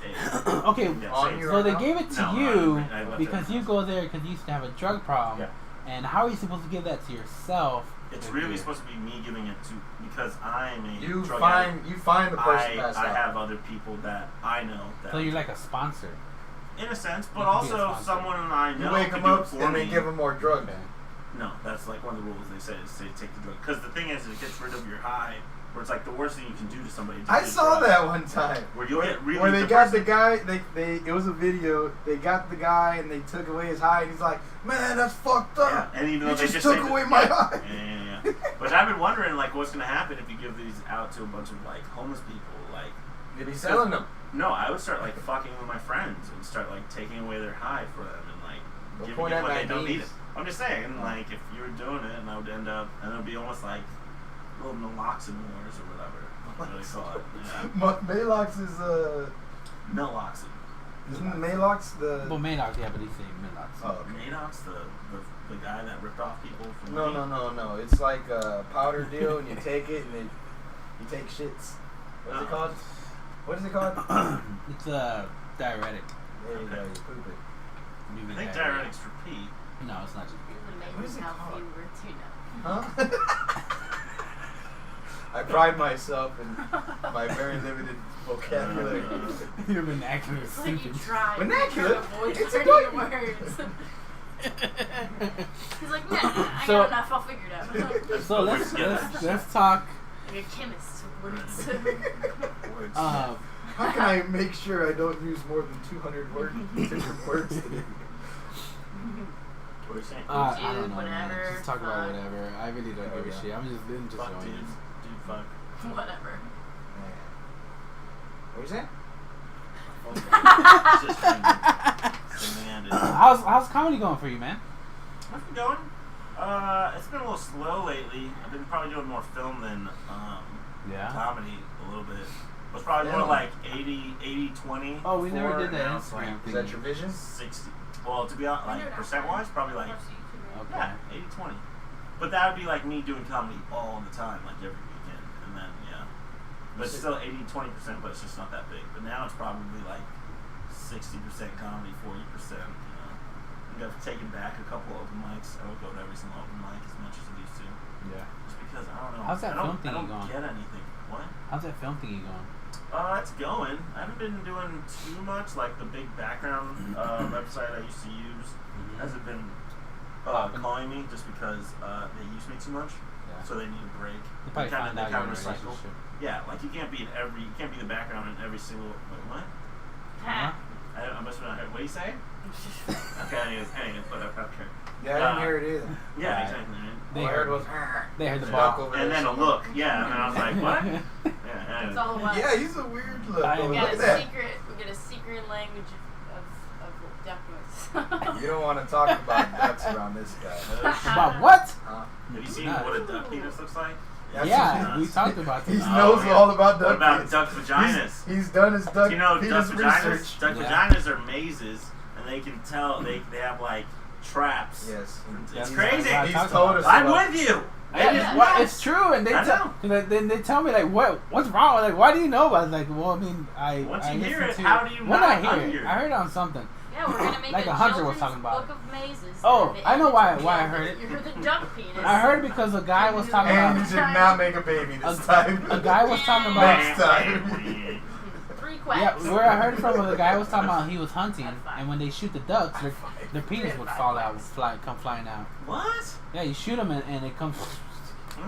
a Okay. yeah, On safe. your- So they gave it to No, you I left because it. you go there because you used to have a drug problem. Yeah. And how are you supposed to give that to yourself? It's if really you're- supposed to be me giving it to because I'm a You drug find addict. you find the person I passed out. have other people that I know that So you're like a sponsor. in a sense, You but can be a also sponsor. someone I You know wake can them do it up for and me. they give them more drugs. Okay. No, that's like one of the rules they say is say take the drug. Because the thing is, it gets rid of your high. Where it's like the worst thing you can do to somebody. is I give saw drugs. that one time. Where you get really Where they the got person- the guy, they it was a video. They got the guy and they took away his high. And he's like, "Man, that's fucked Yeah, up. and even though You they just say took that- away my yeah, high." Yeah. But I've been wondering like what's gonna happen if you give these out to a bunch of like homeless people. Like, They be selling them. no, I would start like fucking with my friends and start like taking away their high for them and like Don't giving point them at what my they don't need. knees. I'm just saying, like if you were doing it, and I would end up, and it would be almost like little naloxone wars or whatever. What do they call it? Yeah. Malox is Naloxone. isn't Malox the Well, Madox, yeah, but he's saying Madox. oh, Madox, the guy that ripped off people from no. It's like a powder deal, and you take it, and you take shits. What's it Oh. called? What is it called? It's a diuretic. There you go. Okay. You poop it. You I mean think diarrhea. diuretics repeat. No, it's not just beer. What is Amazing it how called? few words you know. Huh? I pride myself in my very limited vocabulary. Your vernacular is It's like you stupid. try. Vernacular? To avoid It's a learning good- words. He's like, man, I So- got enough. I'll figure it out. So let's talk. Like a chemist with words. How can I make sure I don't use more than 200 different words today? What are you saying? I Dude, don't know, man. whatever, Just talk about fuck. whatever. I really don't Oh, give a yeah. shit. I'm just Fuck going. dudes. Dude, fuck. Whatever. What you saying? It's just demanded. How's comedy going for you, man? How's it going? It's been a little slow lately. I've been probably doing more film than Yeah. comedy a little bit. It's probably Yeah. more like 80-20. Oh, we never did that Now it's like Instagram Is thing. that your vision? 60. Well, to be honest, like percent-wise, probably like Okay. yeah, 80-20. But that would be like me doing comedy all the time, like every weekend, and then yeah. But it's still 80-20%, but it's just not that big. But now it's probably like 60% comedy, 40%, you know, think I've taken back a couple open mics. I don't go to every single open mic as much as I used to. Yeah. Just because I don't know. How's that film thingy I don't going? get anything. What? How's that film thingy going? It's going. I haven't been doing too much. Like the big background website I used to use hasn't been calling me just because they use me too much. Yeah. So they need a break. They probably found out you're in a recycle. relationship. Yeah, like you can't be the background in every single. Wait, what? Huh? I must have not. What do you say? Okay, anyways, whatever. Okay. Yeah, I didn't hear it either. Yeah, Right. exactly. They All I heard heard was. They heard the Duck ball. over And there then a somewhere. look, yeah, and I was like, what? Yeah, That's all it was. Yeah, he's a weird look. I- Oh, We look got at a that. secret. We got a secret language of duck noise. You don't want to talk about ducks around this guy. About what? Huh? Have you seen Nah. what a duck penis looks like? That's Yeah, what we talked about He this. knows yeah. all about duck What about penis. duck vaginas? He's done his duck You know, duck penis vaginas. research. Duck Yeah. vaginas are mazes, and they can tell they have like traps. Yes. It's He's- crazy. I He's talked told about us it. I'm about- with you. Yeah, It is well, nuts. it's true, and they I tell then they tell me like what's wrong? Like why do you know about it? Like well I mean Once you I hear listened it, to how do you when not I hear unhear it? it? I heard it on something. Yeah, we're gonna make Like a a hunter was children's talking about book of mazes. Oh, and I know it's why revealed I that heard it. You're the duck penis. I heard it because a guy was talking And you about did not make a baby this time. a guy was talking about Next time. 3 yeah quacks. where I heard it from was the guy was talking about he was hunting and when they shoot the ducks their penis would fall out come flying out. What? Yeah, you shoot them and it comes.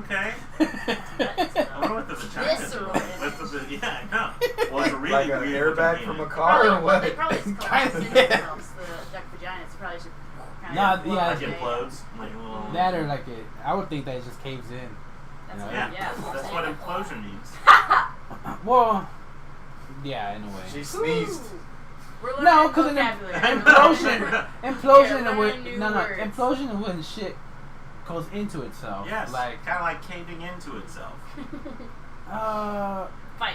Okay. I wonder what the vagina is. Visceral. Yeah, I know. Well, it's a really Like an weird airbag looking from a penis. car or Probably, what? they probably just Kind collapse of, into yeah. themselves, the duck vaginas. Probably should kind Nah, of yeah, Like Yeah. implodes. Like a little. That or like it, I would think that it just caves in. That's Yeah. what, Yeah, yeah. that's what implosion means. Well, yeah, in a way. She sneezed. We're learning No, because vocabulary. implosion Yeah, and learning new words. implosion and when shit goes into itself. Yes, Like kind of like caving into itself. Fight.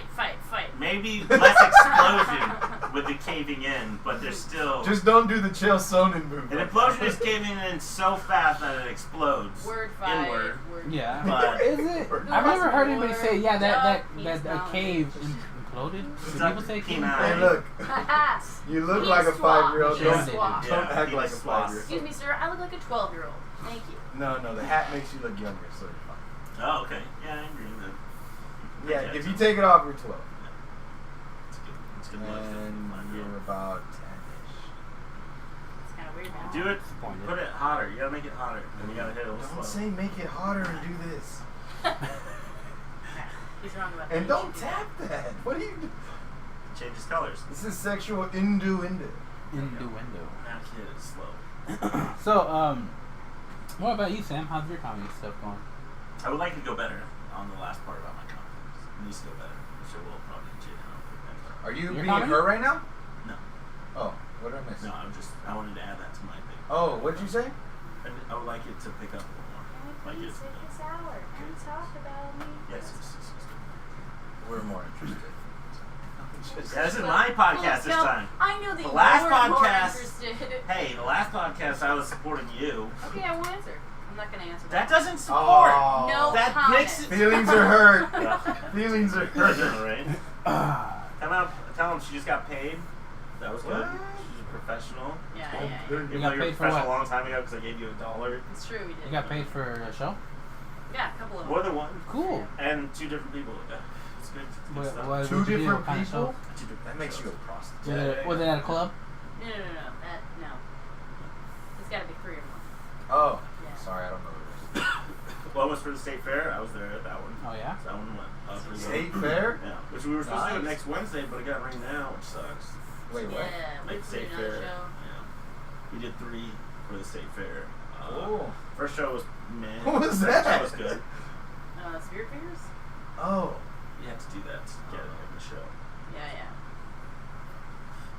Maybe less explosion with the caving in, but there's still. Just don't do the Chael Sonnen movie. An implosion is caving in so fast that it explodes. Word fight. Inward. Word yeah. But- Is it? I've never heard anybody say yeah that a Duck, cave imploded. Do Duck, people say cave? penile. Hey, look. You look like a 5-year-old. Penis Don't, swap. don't Yeah, act like a penis swap. 5-year-old. Excuse me, sir. I look like a 12-year-old. Thank you. No, the hat makes you look younger, so you're fine. Oh, okay. Yeah, I agree with that. Yeah, if you take it off, you're 12. It's good. It's good luck. And you're about 10-ish. It's kind of weird now. Do it. Disappointed. Put it hotter. You gotta make it hotter. And you gotta hit it a little Don't slow. say make it hotter and do this. He's wrong about that. And You don't should do tap that. What are you doing? Changes colors. This is sexual innuendo. Innuendo. Now hit it slow. So what about you, Sam? How's your comedy stuff going? I would like to go better on the last part about my confidence. It needs to go better. So we'll probably cheat out. Are you Your being comedy? her right now? No. Oh, what did I miss? No, I wanted to add that to my thing. Oh, what'd you say? I would like it to pick up a little more. Like Please it's. take this hour and talk about me. Yes. We're more interested. Yeah, this is my podcast this time. I know that The last you were more podcast- interested. Hey, the last podcast I was supporting you. Okay, I won't answer. I'm not going to answer That that. doesn't support. Oh. No That comment. makes it. Feelings are hurt. Yeah. Feelings are Good, hurt. right? Tell him she just got paid. That was good. What? She's a professional. Yeah. You Even got though you were paid for professional what? a long time ago because I gave you $1. It's true, we did. You got paid for a show? Yeah, a couple of them. More than one. Cool. And 2 different people. Yeah. It's good. It's good stuff. What Two what'd you do? different What kind of people? show? 2 different That makes you a shows. prostitute. Was it at a club? No. No. It's got to be 3 or more. Oh, Yeah. sorry, I don't know what it One was for the state fair. I was there at that one. Oh yeah. So that one went pretty is. good. State fair? Yeah. Which we were supposed to do it Nice. next Wednesday, but it got rained out, which sucks. Wait, what? Yeah, Like let's do state another fair. show. Yeah. We did 3 for the state fair. Oh. First show was meh. What was Second that? show was good. Spirit Fingers? Oh. You have to do that to get it in the show. Yeah.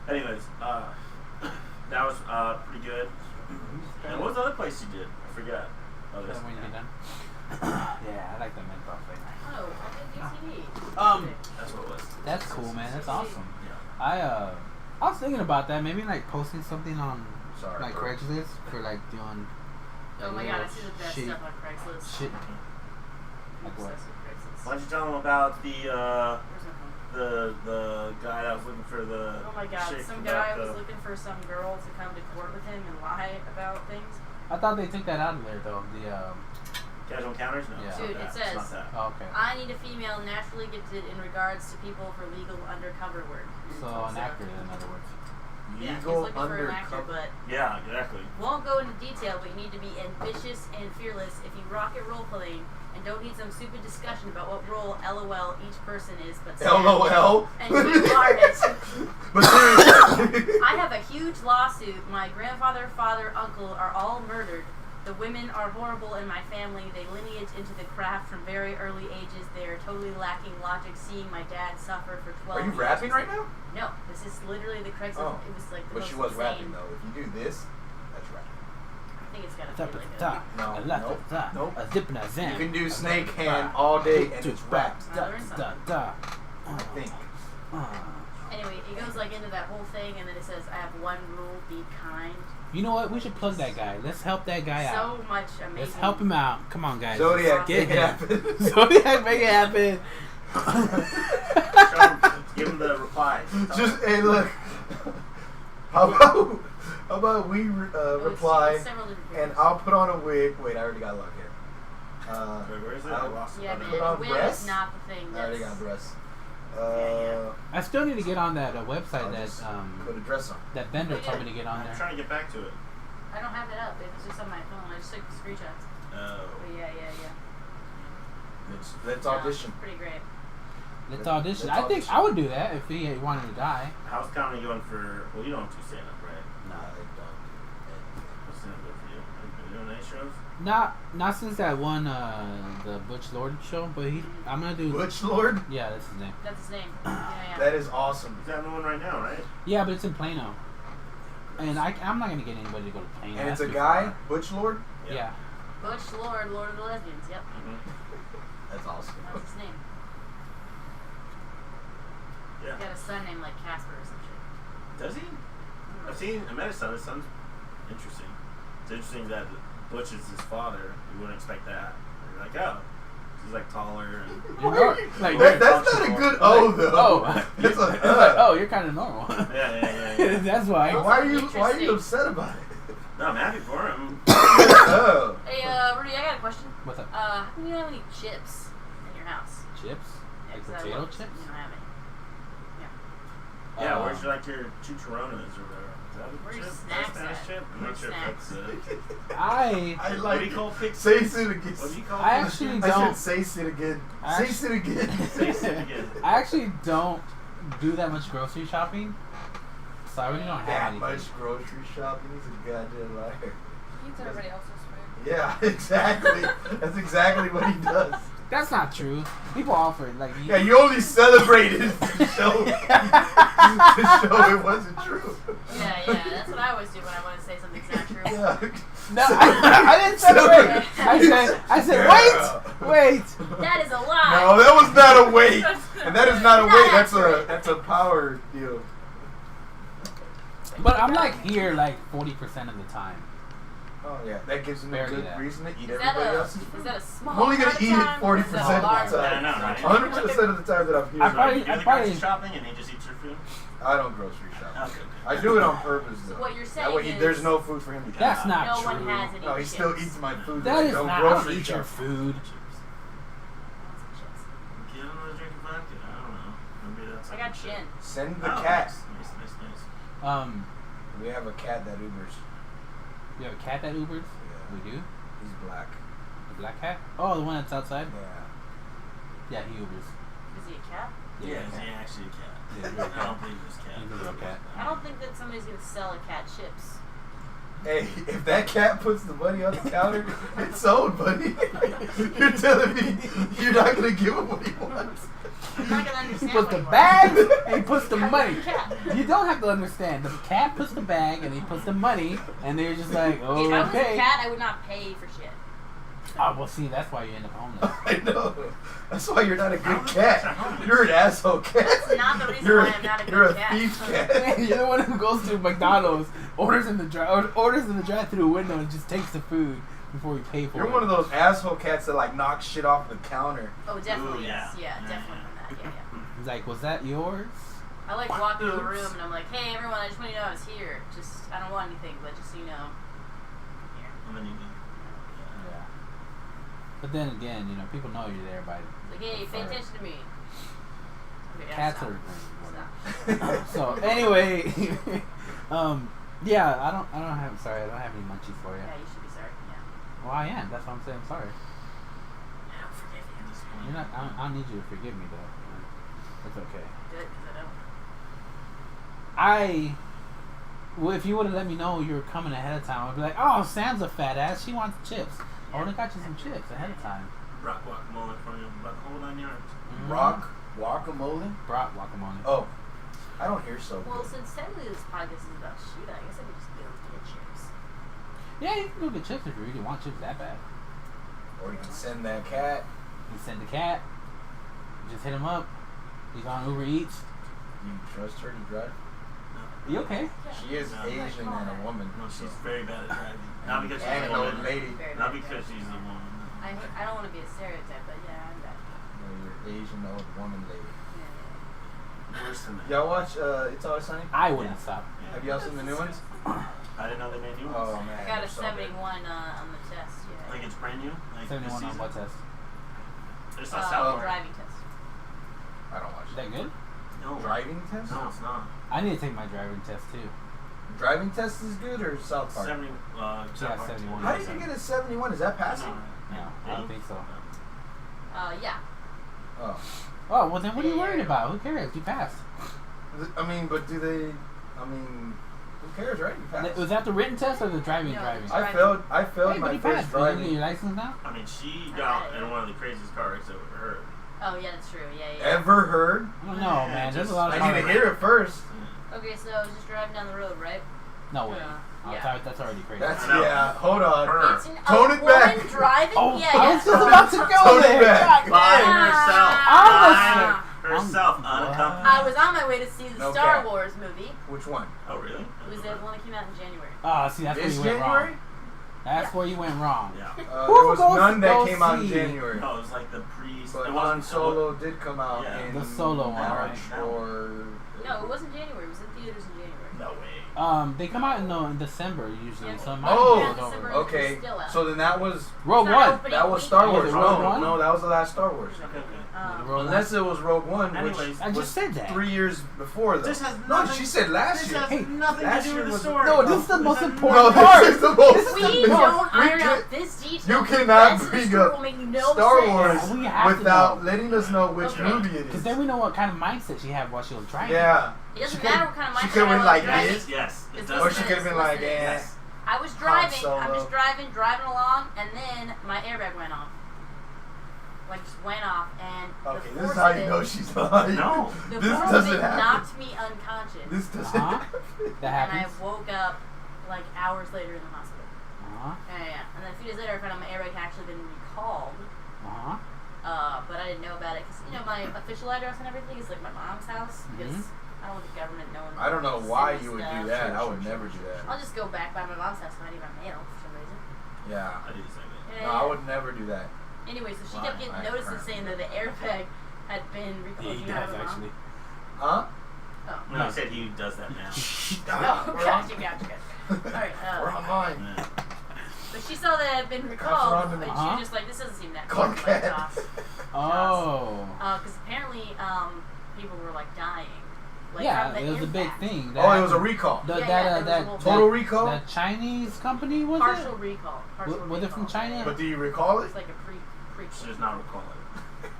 Anyways, that was pretty good. And what was the other place you did? I forgot. Oh, this When you get done. Yeah, I like the menthol flavor. Oh, I did UTV. That's what it was. That's cool, man. That's awesome. Yeah. I was thinking about that. Maybe like posting something on Sorry. like bro. Craigslist for like doing. Oh my god, I see the best Shit. stuff on Craigslist. Shit. I'm Like what? obsessed with Craigslist. Why don't you tell them about the Where's my phone? the guy that was looking for the. Oh my god, chick some about guy was the- looking for some girl to come to court with him and lie about things. I thought they took that out of there though. The Casual encounters? No, Yeah. it's not Dude, that. it It's says- not that. oh, okay. I need a female naturally gifted in regards to people for legal undercover work. So an actor, in other words. Yeah, he's Legal looking for an actor, undercover. but Yeah, exactly. won't go into detail, but you need to be ambitious and fearless if you rock at role playing and don't need some stupid discussion about what role LOL each person is, but stand LOL. and keep quiet. But seriously. I have a huge lawsuit. My grandfather, father, uncle are all murdered. The women are horrible in my family. They lineage into the craft from very early ages. They are totally lacking logic, seeing my dad suffer for 12 Are years. you rapping right now? No, this is literally the Craigslist. Oh. It was like the But most she was insane. rapping though. If you do this, that's rapping. I think it's gotta Top be of like the top. No, A lot nope, of top. nope. A zip and a zam. You can do snake hand all day and it's rap. Da, da, da. I think. Anyway, it goes like into that whole thing, and then it says, "I have one rule: be kind." You know what? We should plug that guy. Let's help that guy out. So much amazing. Let's help him out. Come on, guys. Zodiac, Get make it him. happen. Zodiac, make it happen. Show him, give him the reply. Just hey, look. How about we reply Several different and videos. I'll put on a wig. Wait, I already got luck here. Wait, where is it? I I'll- lost it. Yeah, Oh, Put man. on Wig breasts? is not the thing. I already That's- got breasts. I still need to get on that website I'll that just put a dress on. that vendor told me to get on I'm there. trying to get back to it. I don't have it up. It was just on my phone. I just took the screenshots. Oh. But yeah. Let's No, audition. it's pretty great. Let's audition. Let's I think audition. I would do that if he wanted to die. How's comedy going for? Well, you don't do stand up, right? Nah, I don't. What's stand up good for you? Have you been doing any shows? Not since that one the Butch Lord show, but I'm gonna do. Butch Lord? Yeah, that's his name. That's his name. Yeah. That is awesome. He's having one right now, right? Yeah, but it's in Plano. And I'm not gonna get anybody to go to Plano. And it's That's a too guy, far. Butch Lord? Yeah. Butch Lord, Lord of the Lesbians. Yep. That's awesome. That's his name. Yeah. He's got a son named like Casper or some shit. Does he? I met his son. His son's interesting. It's interesting that Butch is his father. You wouldn't expect that. You're like, oh, he's like taller and. Like, That's not a good O though. Oh, That's it's a like, oh, you're kind of normal. Yeah. That's why. Why are you Interesting. upset about it? No, I'm happy for him. Oh. Hey, Rudy, I got a question. What's up? How come you don't have any chips in your house? Chips? Yeah, Like 'cause I potato looked, chips? You don't have any. Yeah, where's your chicharrones or whatever? Is that a Where's your chip? snacks Spanish at? chip? I'm not sure if Snacks. that's I I what like do you call pig? Say it again. What do you call I pig? actually I don't. said say it again. I Say it again. Say it again. I actually don't do that much grocery shopping, so I really don't have That anything. much grocery shopping. He's a goddamn liar. He eats everybody else's food. Yeah, exactly. That's exactly what he does. That's not true. People offer it, like Yeah, you only celebrated to show it wasn't true. Yeah, that's what I always do when I want to say something's not true. Yeah. No, I didn't celebrate. I said wait. That is a lie. No, that was not a weight. And that is not a Not weight. accurate. That's a power deal. But I'm like here like 40% of the time. Oh yeah, that gives him a Barely good that. reason to eat Is everybody else's is food. that a small I'm only gonna amount eat of it time, 40% or is that a of the large time. amount Yeah, of no, time? 100% of the time that I'm here. I So probably- you do the probably- grocery shopping and he just eats your food? I don't grocery shop. Okay. I do it on purpose though. So what you're That way saying there's is no food for him to eat. That's not no true. one has any No, he chips. still eats my food. That is Don't not. I don't grocery eat your shop. food. Lots of chips. You don't know drinking vodka? I don't know. Maybe that's I got gin. Send the Oh, cat. Nice. We have a cat that Ubers. You have a cat that Ubers? Yeah. We do. He's black. The black cat? Oh, the one that's outside. Yeah. Yeah, he Ubers. Is he a cat? Yeah, is he actually a cat? Yeah, he's a I don't believe this cat. He's a real cat. I don't think that somebody's gonna sell a cat chips. Hey, if that cat puts the money on the counter, it's sold, buddy. You're telling me you're not gonna give him what he wants? I'm not gonna He understand puts what the he wants. bag and he puts the money. Cat. You don't have to understand. The cat puts the bag and he puts the money, and they're just like, If I was a okay. cat, I would not pay for shit. Oh, well, see, that's why you end up homeless. I know. That's why you're not a How good is cat. that homeless? You're an asshole cat. That's not the reason You're why I'm not a good You're a cat. thief cat. You're the one who goes to McDonald's, orders in the drive-through window, and just takes the food before you pay for it. You're one of those asshole cats that like knock shit off the counter. Oh, definitely Ooh, yeah. yes. Yeah, definitely on that. Yeah. He's like, was that yours? I like walking to a room and I'm like, hey everyone, I just want you to know I was here. Just, I don't want anything, but just so you know. Here. And then you do. Yeah. But then again, you know, people know you're there by. Like, hey, pay attention to me. Okay, yeah, Cats stop. are. So anyway, yeah, I don't have. Sorry, I don't have any munchies for you. Yeah, you should be sorry. Yeah. Well, I am. That's why I'm saying I'm sorry. I don't forgive you at this point. You're not. I don't need you to forgive me though. It's okay. Good, because Well, if you would have let me know you were coming ahead of time, I'd be like, oh, Sam's a fat ass. She wants chips. I would have got you some chips ahead of time. Rock guacamole for you, about the whole 9 yards. Mm-hmm. Rock guacamole? Brought guacamole. Oh. I don't hear so Well, good. since technically this podcast is about Shiva, I guess I could just go get chips. Yeah, you can go get chips if you really want chips that bad. Or you can send that cat. You send the cat. You just hit him up. He's on Uber Eats. You trust her to drive? You okay? She is No. Asian and a woman. No, she's very bad at driving. Not because she's And a an old woman. lady. Very Not bad because driver. she's a woman. I don't want to be a stereotype, but yeah, I'm bad. No, you're Asian old woman lady. Yeah. Worse than that. Y'all watch It's Always Sunny? I wouldn't stop. Yeah. Have y'all seen the new ones? I didn't know they made new ones. Oh man. I got a they're so 71 on the test. Yeah. Like it's brand new? Like 71 this on season? what test? It's not The South Park. driving test. good. I don't watch Is that good? No. Driving test? No, it's not. I need to take my driving test too. Driving test is good or South Park? 70, South Yeah, Park. 71. How did you get a 71? Is that passing? No, I don't think so. Yeah. Oh. Oh, well then what are you worried about? Who cares? You passed. I mean, but do they? I mean, who cares, right? You passed. Was that the written test or the driving? No, driving? it's I failed Hey, but my you first passed. Did you get driving. your license now? I mean, she got in one of the craziest car wrecks I've ever heard. Oh, yeah, that's true. Yeah. Ever heard? I don't know, man. There's a lot of. I need to hear it first. Okay, so I was just driving down the road, right? No way. Yeah. That's already crazy. That's I know. yeah. Hold on. Her. It's an Tone a it woman back. driving? Oh, yeah, I yeah. was just about to go Tone it there. back. God By damn. herself. Honestly. By herself, unaccompanied. I was on my way to see the No Star cap. Wars movie. Which one? Oh, really? It was the one that came out in January. Oh, see, that's where This you went January? wrong. That's where you went wrong. Yeah. Who There was goes none to that go came out in see- January. No, it was like the pre. But it Han wasn't Solo did come out Yeah. in The Solo one, March right? or No, it wasn't January. It was in theaters in January. No way. They come out in December usually. Yeah. So it Oh, might Yeah, be over. December. okay. It's still out. So then that was Rogue It's not One. opening that was week. Star Was Wars. it Rogue No, One? no, that was the last Star Wars. Okay, okay. Rogue Unless it was Rogue One, Anyways, which I just was said that. 3 years before though. This has No, nothing. she said last This year. has Hey, nothing last to do year with the was- story. No, this is the most This has important No, part. this is the most. We no, don't we iron can't- out this detail. You the cannot rest of the bring story up will make no Star sense. Wars We have to without know. letting us know which Okay. movie it is. Because then we know what kind of mindset she had while she was driving. Yeah. It doesn't She matter could- what kind of she mindset could've I been was like driving. this. Yes, it It's does. Or she could have been like, Listen. eh. Yes. I was driving. Solo. I'm just driving along, and then my airbag went off. Like just went off, and Okay, the this is force how of you it, know she's lying. No. the This force of doesn't it happen. knocked me unconscious, This doesn't Uh-huh. happen. That and I happens. woke up like hours later in the hospital. Uh-huh. Yeah. And then a few days later, I found out my airbag had actually been recalled. Uh-huh. But I didn't know about it because my official address and everything is like my mom's house because I don't want the government knowing. I don't know send why me you would stuff. do that. I Sure, would sure, never do that. I'll just go back by my mom's house and I need my mail for some reason. Yeah. I do the same thing. Yeah. No, I would never do that. Anyway, so she Why? kept getting I notices crammed. saying that the airbag had been recalled. Yeah, he You know does how to actually. Huh? Oh. No, I said he does that now. Oh, gotcha. Alright, We're online. Yeah. but she saw that it had been Cops recalled, are on to and me. she Uh-huh. was just like, this doesn't seem that Call like cat. Joss. Oh. Because apparently, people were like dying. Like, Yeah, from the it was a big impact. thing. Oh, it was a recall. The, Yeah, that, yeah, there that, was a that, Total recall? that Chinese company, was Partial it? recall. Was it from China? But do you recall it? It's like a She prequel. does not recall it.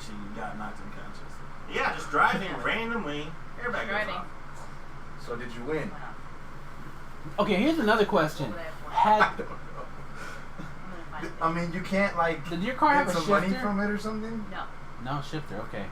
She got knocked unconscious. Yeah, just driving randomly. Airbag goes Driving. off. So did you win? Wow. Okay, here's another question. What would I have won? Had I'm gonna find it. I mean, you can't like did your car have get a some money shifter? from it or something. No. No shifter. Okay.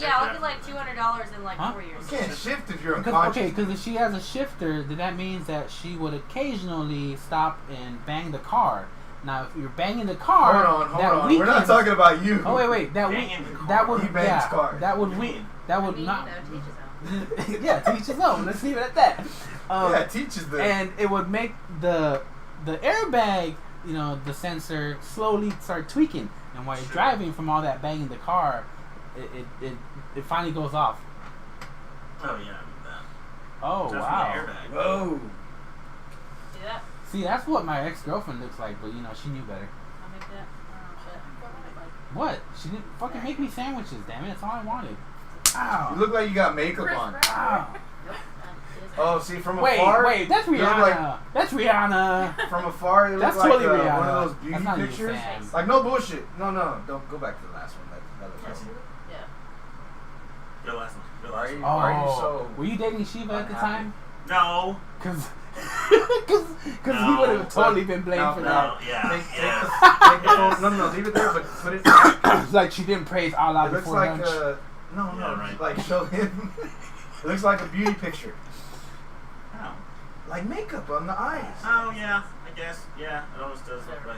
Yeah, I'll get like $200 in like Huh? 4 years. You can't shift if you're Because, unconscious. okay, because if she has a shifter, then that means that she would occasionally stop and bang the car. Now, if you're banging the car, Hold on. that We're not weekends- talking about you. Oh wait, Banging the car. that would He bangs cars. that would What do you mean? that I would mean, not. you know, to each his own. Yeah, to each his own. Let's leave it at that. Yeah, it teaches them. And it would make the airbag, the sensor slowly start tweaking. And while you're Sure. driving from all that banging the car, it finally goes off. Oh yeah, I mean that. Oh Just wow. from the airbag. Whoa. See that? See, that's what my ex-girlfriend looks like, but you know she knew better. I'll make that. Oh shit. What? She didn't fucking make me sandwiches. Damn it, that's all I wanted. Ow. You look like you got makeup Chris on. Brown. Ow. Nope. Oh, see, from Wait, afar. that's you look Rihanna. like- That's Rihanna. From afar, you look That's like totally one Rihanna. of those That's beauty not you, pictures. Sam. Like, no bullshit. No, don't go back to the last one. That looks Yes. awesome. Yeah. Your last one. Your Why last are you, one. why are you Oh, so... were you dating Shiva at the unhappy? time? No. Cause he No. would have totally been blamed No, for no. that. Yeah. Take Yes. the Yes. phone. No, leave it there, but put it... It's like she didn't praise Allah It looks before like lunch. no, Yeah, right. like show him. It looks like a beauty picture, Oh. like makeup on the eyes. Oh yeah, I guess. Yeah, it almost does look like.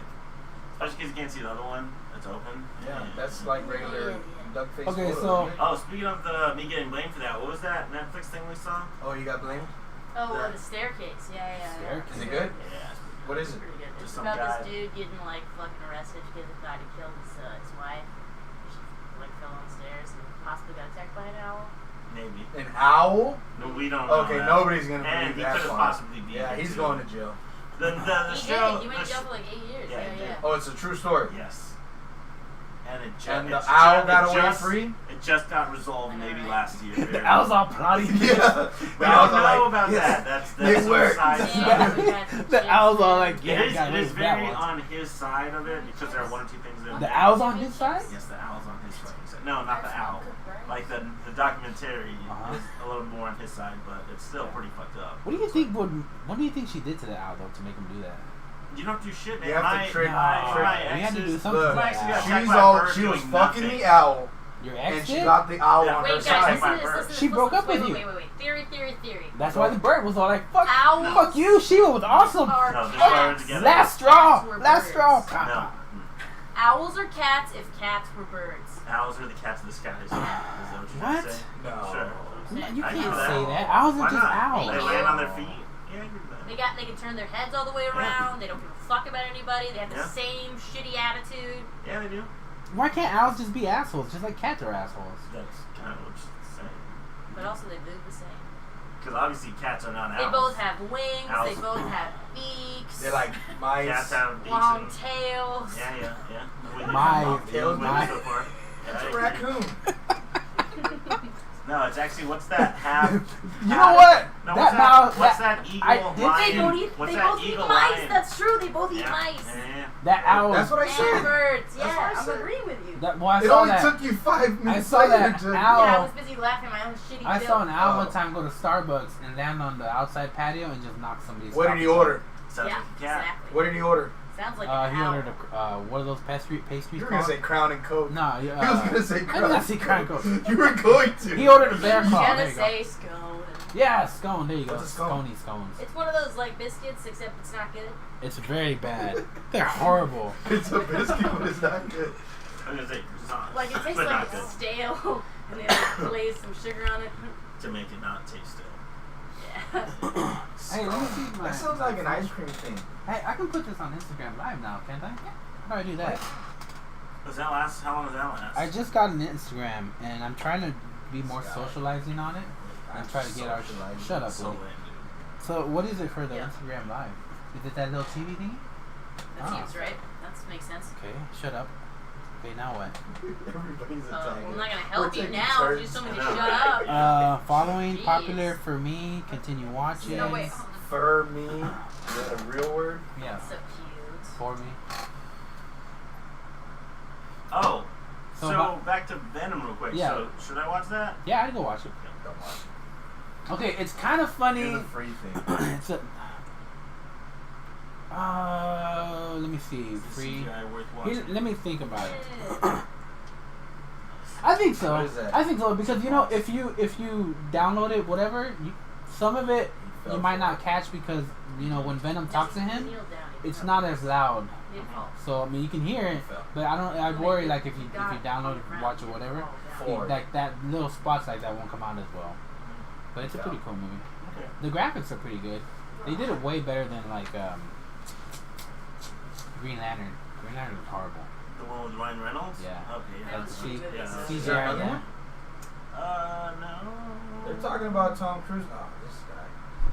Especially because you can't see the other one. It's open. Yeah, that's like regular duck face. Okay, photo, so- isn't it? Oh, speaking of me getting blamed for that, what was that Netflix thing we saw? Oh, you got blamed? Oh, the staircase. Yeah. Staircase. Is it good? Yeah. What is it? Pretty good. Just It's some about guy. this dude getting like fucking arrested because he thought he killed his wife. She like fell on the stairs and possibly got attacked by an owl. Maybe. An owl? No, we don't know. Okay, that. nobody's gonna And believe he that could have one. possibly been. Yeah, he's too. going to jail. The He show. did. He went the to jail sh- for like 8 years. Yeah, he did. Yeah. Oh, it's a true story. Yes. And it just. And the owl got away free? It just got resolved maybe last year. The owl's all plotting. Yeah. We The don't owls know are like, about yes, that. they That's work. side Yeah, we had some The shit, owl's all man. like, It yeah, is, got it rid is of that very one. on his side of it because there are one or two things that. The owl's on his side? Yes, the owl's on his fucking side. No, not the owl. Like the documentary Uh-huh. is a little more on his side, but it's still pretty fucked up. What do you think she did to the owl though to make him do that? You don't do shit, man. You have to trick- we had to do something. Look, to actually that got owl. attacked by a bird she was doing fucking nothing. the owl, Your and ex she did? got the owl Yeah. on her Wait, guys, side. listen to this. Listen to She this. broke listen up to with this. you. Wait. Theory. That's why the bird was all like, fuck, Owls. fuck you. Shiva was awesome. Are No, this bird cats. together. Last straw. Cats were Last straw. birds. No. Owls are cats if cats were birds. Owls are the cats of the skies. Is that what you're trying What? to say? No. Sure. You I can't know that. say that. Owls Why are just not? owls. They land on their feet. Yeah, They can turn their heads all the way around. They don't give a fuck about anybody. They have the Yeah. same shitty attitude. yeah, they do. Why can't owls just be assholes? Just like cats are assholes. That's kind of what you're saying. But also they move the same. Because obviously cats are not owls. They both have wings. Owls. They both have beaks. They're like mice. Cats have beaks long and- tails. Yeah. With My- tails my- so far. That's Yeah, a raccoon. No, it's actually what's that half? You know what? No, That mouse. what's that eagle I did lion? They both eat. What's They that both eat eagle mice. lion? That's true. They both eat Yeah. mice. Yeah. That owl. That's what I And said. birds. That's Yeah, what I I'm said. agreeing with you. That, well, I It saw only that. took you 5 minutes. saw later that to- owl. Yeah, I was busy laughing at my own shitty I joke. saw an owl one Oh. time go to Starbucks and land on the outside patio and just knock somebody's. What did he coffee order? Sounds Yeah, like a cat. exactly. What did he order? Sounds like cup. an He owl. ordered what are those pastries You were gonna called? say Crown and Coke. No, He was gonna say I Crown. did not say Crown Coke. You were going to. He ordered a bear You claw. gotta There you go. say scone. Yeah, scone. There you go. What's a scone? Scony scones. It's one of those like biscuits, except it's not good. It's very bad. They're horrible. It's a biscuit, but it's not good. I'm gonna say croissant. Like it tastes but like not good. stale, and they like glaze some sugar on it. To make it not taste stale. Yeah. Hey, let me see my. That sounds like an ice cream thing. Hey, I can put this on Instagram Live now, can't I? How do I do that? Does that last? How long does that last? I just got an Instagram and I'm trying to be more Got it. socializing on it and try to get our. Socializing. Shut up, so Willie. lame, dude. So what is it for the Yeah. Instagram Live? Is it that little TV thingy? That Oh. seems right. That makes sense. Okay, shut up. Okay, now what? Everybody's Well, attacking. I'm not gonna We're help you taking now if you turns. just told me to I know, shut right? up. Following Jeez. popular for me. Continue watching. No, wait. For me, is that a real word? Yeah, So cute. for me. Oh, So so about- back to Venom real quick. Yeah. So should I watch that? Yeah, I'd go watch it. Don't watch Okay, it's kind of funny. it. It's a free thing. It's a. Let me see. Is the Free. CGI worth Here, watching? let me think about it. Yeah. I think so. What is that? I think so because you know if you download it, whatever, some of it you might not catch because you know when Venom talks to him, Kneel down, you it's fell. not as loud. You fall. So I mean you can hear it, but I don't. I worry like if you download it, watch it, whatever, Forward. like that little spots like that won't come out as well. But it's a pretty cool movie. Okay. The graphics are pretty good. They did it way better than like Green Lantern. Green Lantern was horrible. the one with Ryan Reynolds? Yeah. Okay, yeah. That was She- good. yeah. she's Is there another yeah. one? No. They're talking about Tom Cruise. Oh, this guy.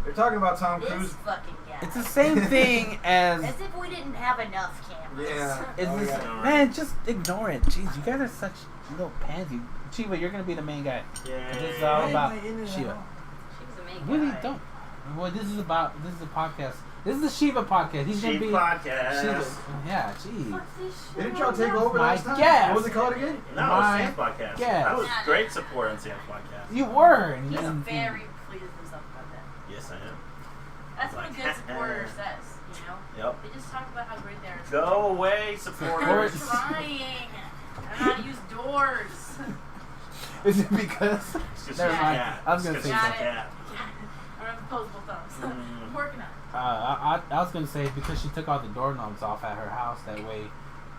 They're talking about Tom This Cruise. fucking guy. It's the same thing as. As if we didn't have enough cameras. Yeah. It's Oh, the yeah. same- Man, just ignore it. Jeez, you guys are such little pansy. Chiva, you're gonna be the main guy. Yeah. This is all about Why am I in and Shiva. out? She was the main Really guy. don't. Well, this is a podcast. This is the Shiva podcast. He's gonna Sheep be. podcast. Shiva. Yeah, jeez. Fuck this shit. Didn't y'all take over My last time? guess. What was it called again? No, My Sam's podcast. guess. I was great support on Sam's podcast. You were. And, He's and- very pleased with himself about that. Yes, I am. That's what a good supporter says, you know? Yep. They just talk about how great they are. Go away, I'm supporters. trying. I don't know how to use doors. Is it because? It's just Never a mind. cat. I was gonna It's say just a Got it. cat. I don't have opposable thumbs. Mm. I'm working on it. I was gonna say because she took all the doorknobs off at her house. That way,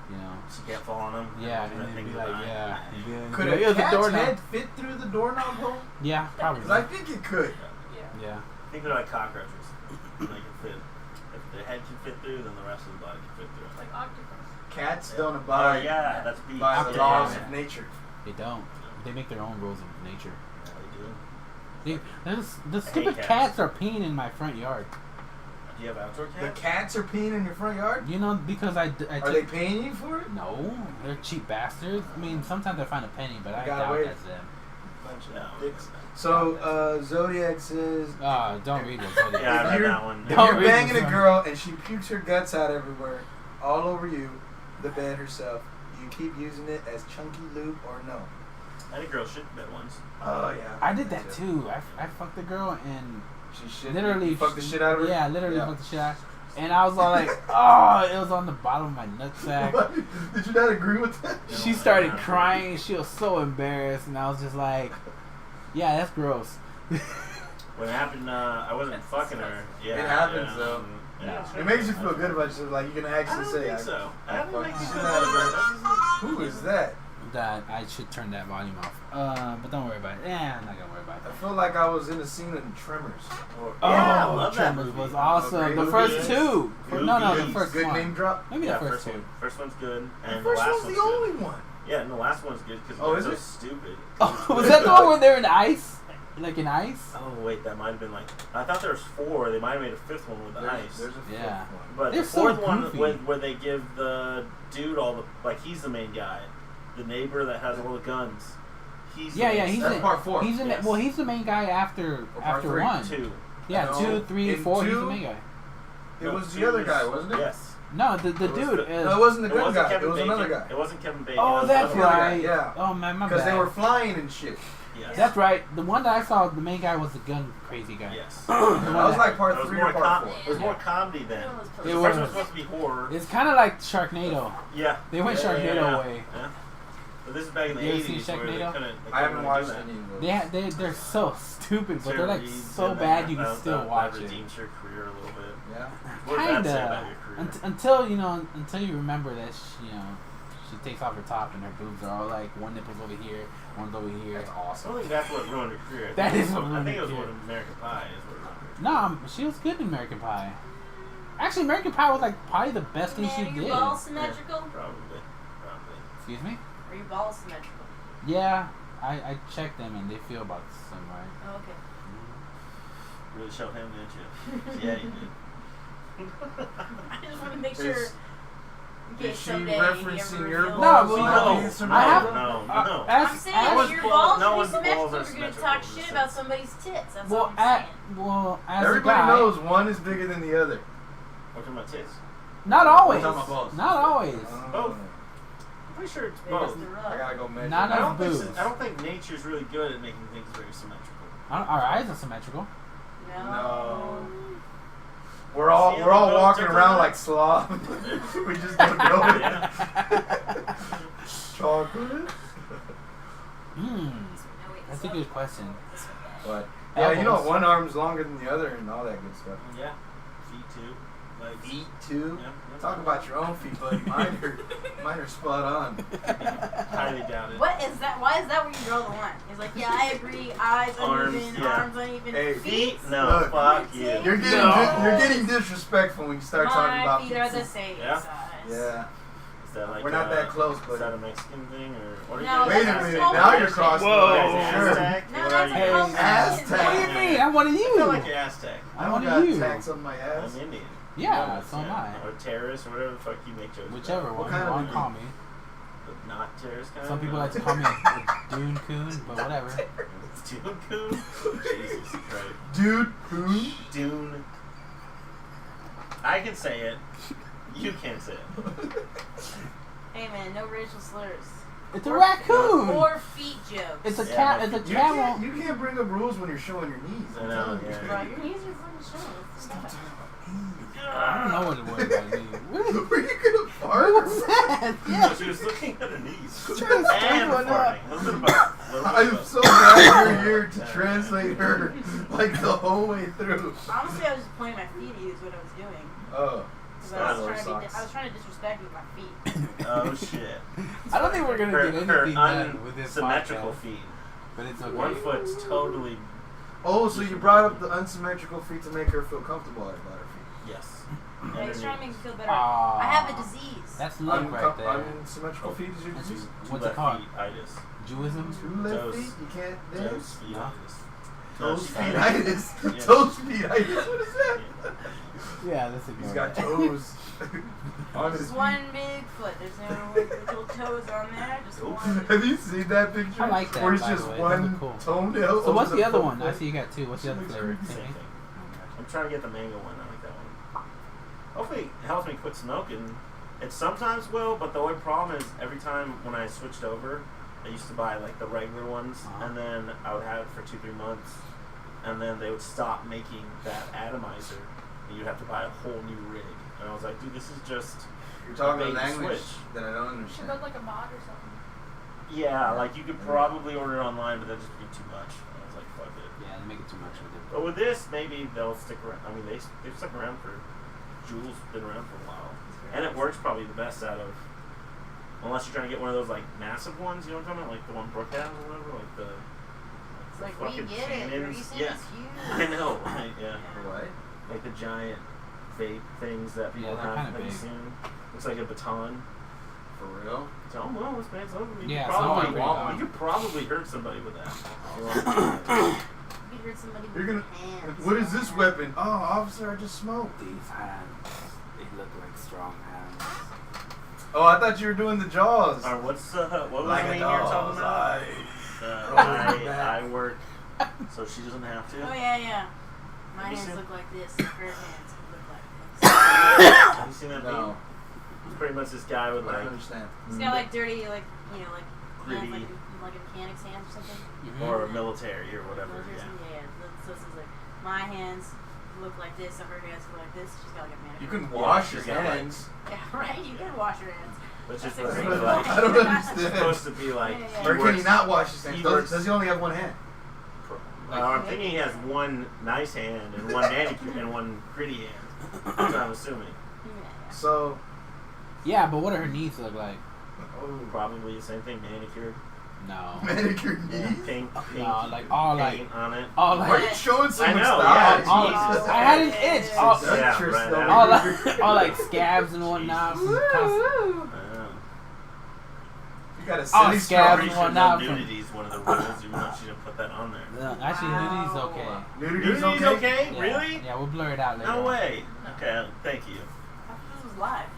you know. She can't fall on them. Yeah, and then be like, yeah. and be like, Could yeah, a it was a cat's doorknob. head fit through the doorknob hole? Yeah, probably. 'Cause I think it could. Yeah. Yeah. I think they're like cockroaches. They can fit. If their head can fit through, then the rest of the body can fit through. It's like octopus. Cats Yeah. don't abide Yeah, that's bees. by the Yeah, laws yeah. of nature. They don't. They make their own rules of nature. Yeah, they do. The stupid cats. cats are peeing in my front yard. Do you have outdoor The cats? cats are peeing in your front yard? You know, because I Are took. they paying you for it? No, they're cheap bastards. I mean, sometimes I find a penny, but I Gotta doubt wait. that's them. Bunch of No. dicks. So, Zodiac says, Don't read it. Zodiac. Yeah, I read you're- that one. if Don't you're read banging this a one. girl and she pukes her guts out everywhere, all over you, the bed herself, you keep using it as chunky lube or no? I had a girl shit the bed once. Oh, yeah. I did that too. I fucked a girl and She shit. literally You fucked the shit out of her? Yeah, literally Yeah. fucked the shit out. And I was all like, oh, it was on the bottom of my nutsack. What? Did you not agree with that? No, She started crying. She was so embarrassed, and I was just like, yeah, that's gross. When it happened, I wasn't fucking her. Yeah, It happens, though. Yeah. It makes you feel good about yourself, like you can I actually don't say, think so. I haven't fucked make the shit shit out of her. That's just- Who is that? That I should turn that volume off. But don't worry about it. I'm not gonna worry about I it. feel like I was in a scene in Tremors. Yeah, I Oh, love that Tremors movie. was awesome. Great The movie. first two. Good No, the movies. first Good one. name drop. Maybe Yeah, the first first two. one. First one's good, The and first the last one's one's the good. only one. Yeah, and the last one's good because Oh, it's is so it? stupid. Oh, was that the one where they're in ice? Like in ice? Oh wait, that might have been like I thought there was 4. They might have made a 5th one with the ice. There's a fifth Yeah. one. But They're the so 4th one goofy. where they give the dude all the he's the main guy, the neighbor that has all the guns. He's Yeah, the yeah, main he's That's in, part 4. He's in Yes. Well, he's the main guy after Or part 3. 1. 2. Yeah, No, 2, 3, in 4. He's the 2? main guy. It No, was 2 the other is- guy, wasn't it? Yes. No, the It was dude. the- No, it wasn't the It good wasn't guy. Kevin It was Bacon. another guy. It wasn't Kevin Bacon. Oh, it was that's another guy. right. Yeah. Oh man, my Because bad. they were flying and shit. Yes. That's right. The one that I saw, the main guy was the gun crazy guy. Yes. The one That was that- like part It was 3 more or part 4. It was more comedy then. It The was. first one was supposed to be horror. It's kind of like Sharknado. Yeah. They went Yeah, Sharknado yeah. way. Yeah. But this is back in the You ever seen 80s where they Sharknado? couldn't. I haven't watched that. any of those. They're so stupid, but they're like Reed's so in bad there. you can That- still that watch it. redeems your career a little bit. Yeah. What does that say about Kinda. your career? Until you remember that she takes off her top and her boobs are all like one nipple's over here, one's over here. That's I awesome. don't think that's what ruined her career. That is what I ruined think it her was what career. American Pie is what ruined her. No, she was good in American Pie. Actually, American Pie was like probably the best thing she Man, are did. your balls symmetrical? Probably. Excuse me? Are your balls symmetrical? Yeah, I checked them and they feel about the same, right? Oh, okay. Really showed him, didn't you? Yeah, you did. I just want to make Is- sure. In is case she someday you referencing ever your reveal- balls? balls? No, not well, being no. symmetrical? I have- No, no. I'm saying No if one's your balls- balls no are one's balls symmetrical, are you're going to symmetrical talk in shit the about sense. somebody's tits. That's Well, all I'm saying. as Everybody a guy, knows one is bigger than the other. What about tits? not always. We're talking about balls. Not always. Both. I'm pretty sure it's It was both. the I rub. gotta go measure. Not I enough don't think boobs. I don't think nature's really good at making things very symmetrical. Our eyes are symmetrical. No. We're all See, we're all I'm gonna walking turn around around. like sloth. We just don't know it. Yeah. Chocolate. That's a good question. But yeah, you know, Elbows. one arm's longer than the other and all that good stuff. Yeah. Feet too. Legs. Feet too. Yeah. Talk about your own feet, buddy. Mine are spot on. Highly doubt it. What is that? Why is that where you draw the line? He's like, yeah, I agree. Eyes Arms, uneven, yeah. arms uneven. Hey, Feet? No. Look. Fuck you. You're getting No. you're getting disrespectful when you start talking My about feet are the pieces. same Yeah. size. Yeah. Is that like We're not that close, Is but that a Mexican thing or what are No, you wait a that's minute. so Now weird. you're crossing. Whoa. the guys line. Aztec? No, What that's are a you? Colombian. Aztec. What do you mean? I'm one of I feel you. like you're Aztec. I I'm don't one got of you. tax on my ass. I'm Indian. Yeah, so am I. Or terrorist or whatever the fuck you make jokes Whichever about. one kind you of want to Indian? call me. But not terrorist kind Some of? people like to call me a Dune Coon, but whatever. Dune Coon? Jesus Christ. Dude, who? Dune. I can say it. You can't say it. Hey man, no racial slurs. It's a raccoon. Or feet jokes. It's a Yeah, cat. no, It's a You camel. can't, you can't bring up rules when you're showing your knees. I I'm know, telling you. yeah. Bro, your knees are fucking showing. Stop talking about knees. I don't know what it was about me. What Were you gonna fart? was that? No, Yeah. she was looking at her knees. Trying to And scoop one farting. up. A little bit about. A little bit I'm about. so glad you're here to translate her like the whole way through. Honestly, I was just pointing my feet at you is what I was doing. Oh. 'Cause I was trying to disrespect you with my feet. Oh shit. I don't think we're gonna Her, get her anything done with this unsymmetrical podcast, feet. but it's okay. One foot's totally. Oh, so you brought up the unsymmetrical feet to make her feel comfortable about her feet. Yes. Yeah, he's trying to make me feel better. Aw. I have a disease. That's luck right there. Unsymmetrical feet is your That's disease? What's Two it left called? feet itis. Jewism? Two left Toes. feet? You can't Toes dance? feet No. itis. Toes she feet got it. itis. Yeah. Toes feet itis. What is that? Yeah, that's a good He's got one. toes. On his Just feet. one big foot. There's no little toes on there. Just one. Have you seen that picture? I like that, Where it's by the just way. one Those are cool. toenail. So what's over the other front one? I foot. see you got two. What's the other flavor? Same Same thing. thing? I'm trying to get the mango one. I like that one. Hopefully it helps me quit smoking. It sometimes will, but the only problem is every time when I switched over, I used to buy like the regular ones, and then I would have it for 2-3 months, and then they would stop making that atomizer, and you'd have to buy a whole new rig. And I was like, dude, this is just You're talking a a bait language switch. that I don't You should understand. build like a mod or something. Yeah, like you could probably order it online, but that'd just be too much. I was like, fuck it. Yeah, they make it too much with it. But with this, maybe they'll stick around. I mean, they've stuck around for. Juul's been around for a while, and it works probably the best out of. Unless you're trying to get one of those like massive ones, you know what I'm talking about, like the one Brooke has or whatever, like the. It's like, fucking we get it. cannons. Reese's Yeah, is huge. I know, right? Yeah, What? like the giant vape things that people Yeah, they're have. kinda Have you big. seen? Looks like a baton. For real? It's almost, man. It's over. You Yeah, could some probably, are pretty big. you could probably hurt somebody with that. You know? You could hurt somebody with You're gonna. your hands. What is this weapon? Oh, officer, I just smoked. These hands, they look like strong hands. Oh, I thought you were doing the jaws. Or what was Like the a name you were talking doll's about? eyes. I work, so she doesn't have to. Oh yeah, yeah. My Have you hands seen- look like this. Her hands look like this. Have you seen that No, meme? It's pretty much this guy with I don't like, understand. He's got like dirty, like like Gritty. hands, like a mechanic's hands or something. or military or whatever. Military or Yeah. something. Yeah. So it's like my hands look like this, so her hands look like this. She's got like a manicure. You can Yeah, wash your she's got, like- hands. Yeah, right. You can wash your hands. Which is That's supposed to a be great like, I don't point. understand. it's supposed to be like. Yeah, yeah, Or yeah. can he works- not wash his hands? he Does, works- does he only have one hand? I'm thinking he has one nice hand and one manicure and one gritty hand. That's what I'm assuming. Yeah. So, Yeah, but what do her knees look like? oh, Probably the same thing. Manicure, No. manicure knees? pink, No, like all like paint on it. all Why are like you showing so I much know, style? yeah, all, Jesus. I had an itch. All, That's Yeah, Tristan right over now. all here. like all like scabs and whatnot. Woo, Constant- woo. I know. You got a Oh, silly scabs story. Pretty and sure whatnot no from- nudity is one of the rules, even though she didn't put that on there. Actually, nudity's Wow. okay. Nudity's Nudity's okay? Yeah. Really? Yeah, we'll blur it out later. No way. Okay, thank you. I thought this was live.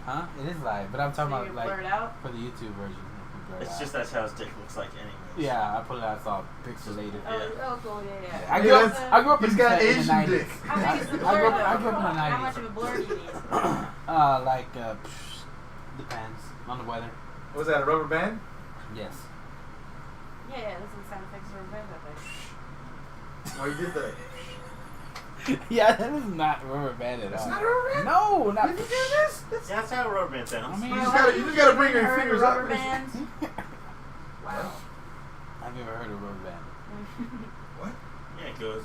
Huh? It is live, but I'm So talking you about blur it like out. for the YouTube version. we'll blur it It's out. just that's how his dick looks like anyway. Yeah, I pull it out. It's all pixelated. Oh, cool. Yeah. I Yeah, grew up. that's- I grew up He's in got the, in the Asian 90s. dick. How big is the I blur grew though? up in the How 90s. much of a blur do you need? Depends on the weather. Was that a rubber band? Yes. Yeah, that's what the sound effects are band effects. Oh, you did that. Yeah, that is not rubber band at That's all. not a rubber band? No, not. Did you do this? That's- Yeah, that's how a rubber band sounds. I mean, You just gotta bring your fingers up. Rubber band. Wow. I've never heard of rubber band. What? Yeah, it goes.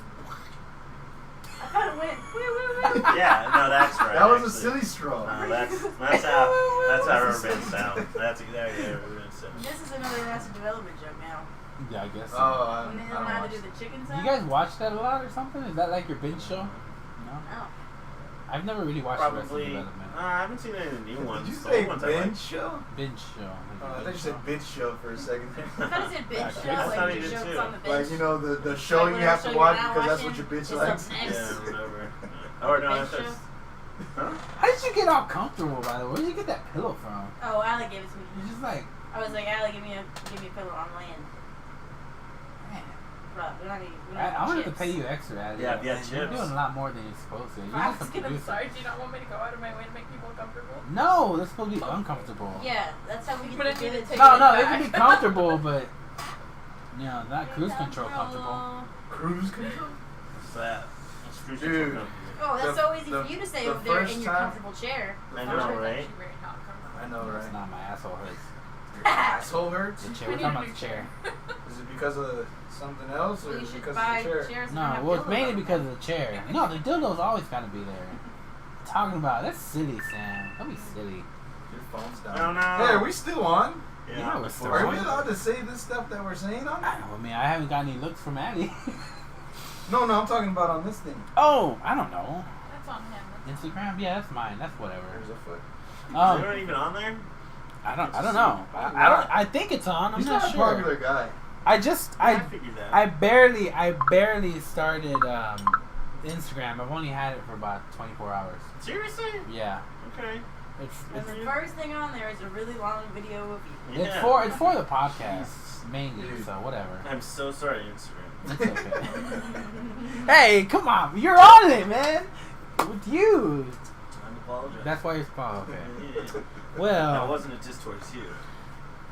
I thought it went. Woo, woo, woo. Yeah, no, that's right. That was a actually. silly straw. No, that's how rubber bands sound. That's exactly how rubber bands sound. This is another Arrested Development joke now. Yeah, I guess. So. Oh, When they I don't know how don't to do watch. the chicken Do sound. you guys watch that a lot or something? Is that like your binge show? No. No. I've never really watched Arrested Probably. Development. I haven't seen any of the new ones. Did you The say old ones I like. binge show? Binge show. Oh, I thought you said bitch show for a second. I thought it said bitch show, I thought like he your did show too. that's on the bench. Like, you know, the show Like you whatever have show to you're watch not because that's what watching, your bitch it's likes. up next. Yeah, whatever. Or no, Bench that's. show. Huh? How did you get all comfortable, by the way? Where did you get that pillow from? Oh, Allie gave it to me. You're just like, I was like, Allie, give me a pillow on land. man. Bro, we don't need I'm gonna have to chips. pay you extra, Addy. Yeah, You're chips. doing a lot more than you're supposed to. You're I just a was gonna, producer. sorry, do you not want me to go out of my way to make people comfortable? No, that's supposed to be uncomfortable. Yeah, that's how we But I get need to to do take it. No, it no, it back. can be comfortable, but you know, not cruise control comfortable. Cruise control? What's that? What's cruise Dude. control? Oh, that's The- so easy the- for you to say the over there first in your time- comfortable chair. I I'm know, actually right? very not comfortable. I know, It's right? not my asshole hurts. Your asshole hurts? The chair. We We're need talking a about new the chair. Is it because of something else or We is it should because buy of the chair? chairs. that No, have well, it's pillows mainly on them. because of the chair. No, the dildo's always gotta be there. Talking about that's silly, Sam. Don't be silly. Your phone's Oh down. no. Hey, are we still on? Yeah, we're still Are on. we allowed to say this stuff that we're saying on it? I mean, I haven't got any looks from Addy. No, I'm talking about on this thing. Oh, I don't know. That's on him. Instagram? Yeah, that's mine. That's whatever. There's a foot. Is anyone even on there? I don't know. I think it's on. I'm He's not not a sure. popular guy. I just I figured that. I barely started Instagram. I've only had it for about 24 hours. Seriously? Yeah. Okay. And the first thing on there is a really long video of you. It's Yeah. for the podcast mainly, so whatever. I'm so sorry, Instagram. It's okay. Hey, come on, you're on it, man. With you. I'm apologizing. That's why you're oh, okay. Yeah. That Well, wasn't a diss towards you.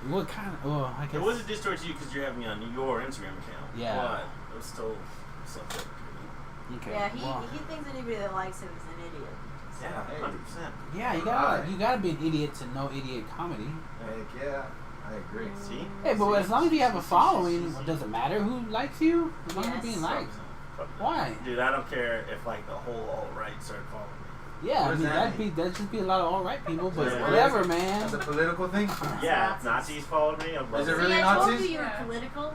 what kind of? Well, I guess. It was a diss towards you because you're having me on your Instagram account. Yeah. But it was still something. Okay. Yeah, well, he thinks anybody that likes him is an idiot. Yeah, 100%. yeah, you gotta be an idiot to know idiot comedy. Heck yeah, I agree. See? Hey, but as long as you have a following, does it matter who likes you? As long as you're being Yes. liked. Fuck that. Why? Dude, I don't care if like the whole alt-right started following me. Yeah, What I does mean that that'd just be a lot of alright people, but Yeah. whatever, That's man. a political thing. Yeah, Nazis. Nazis followed me. I'm Is it See, really I told Nazis? you you were Yeah. political.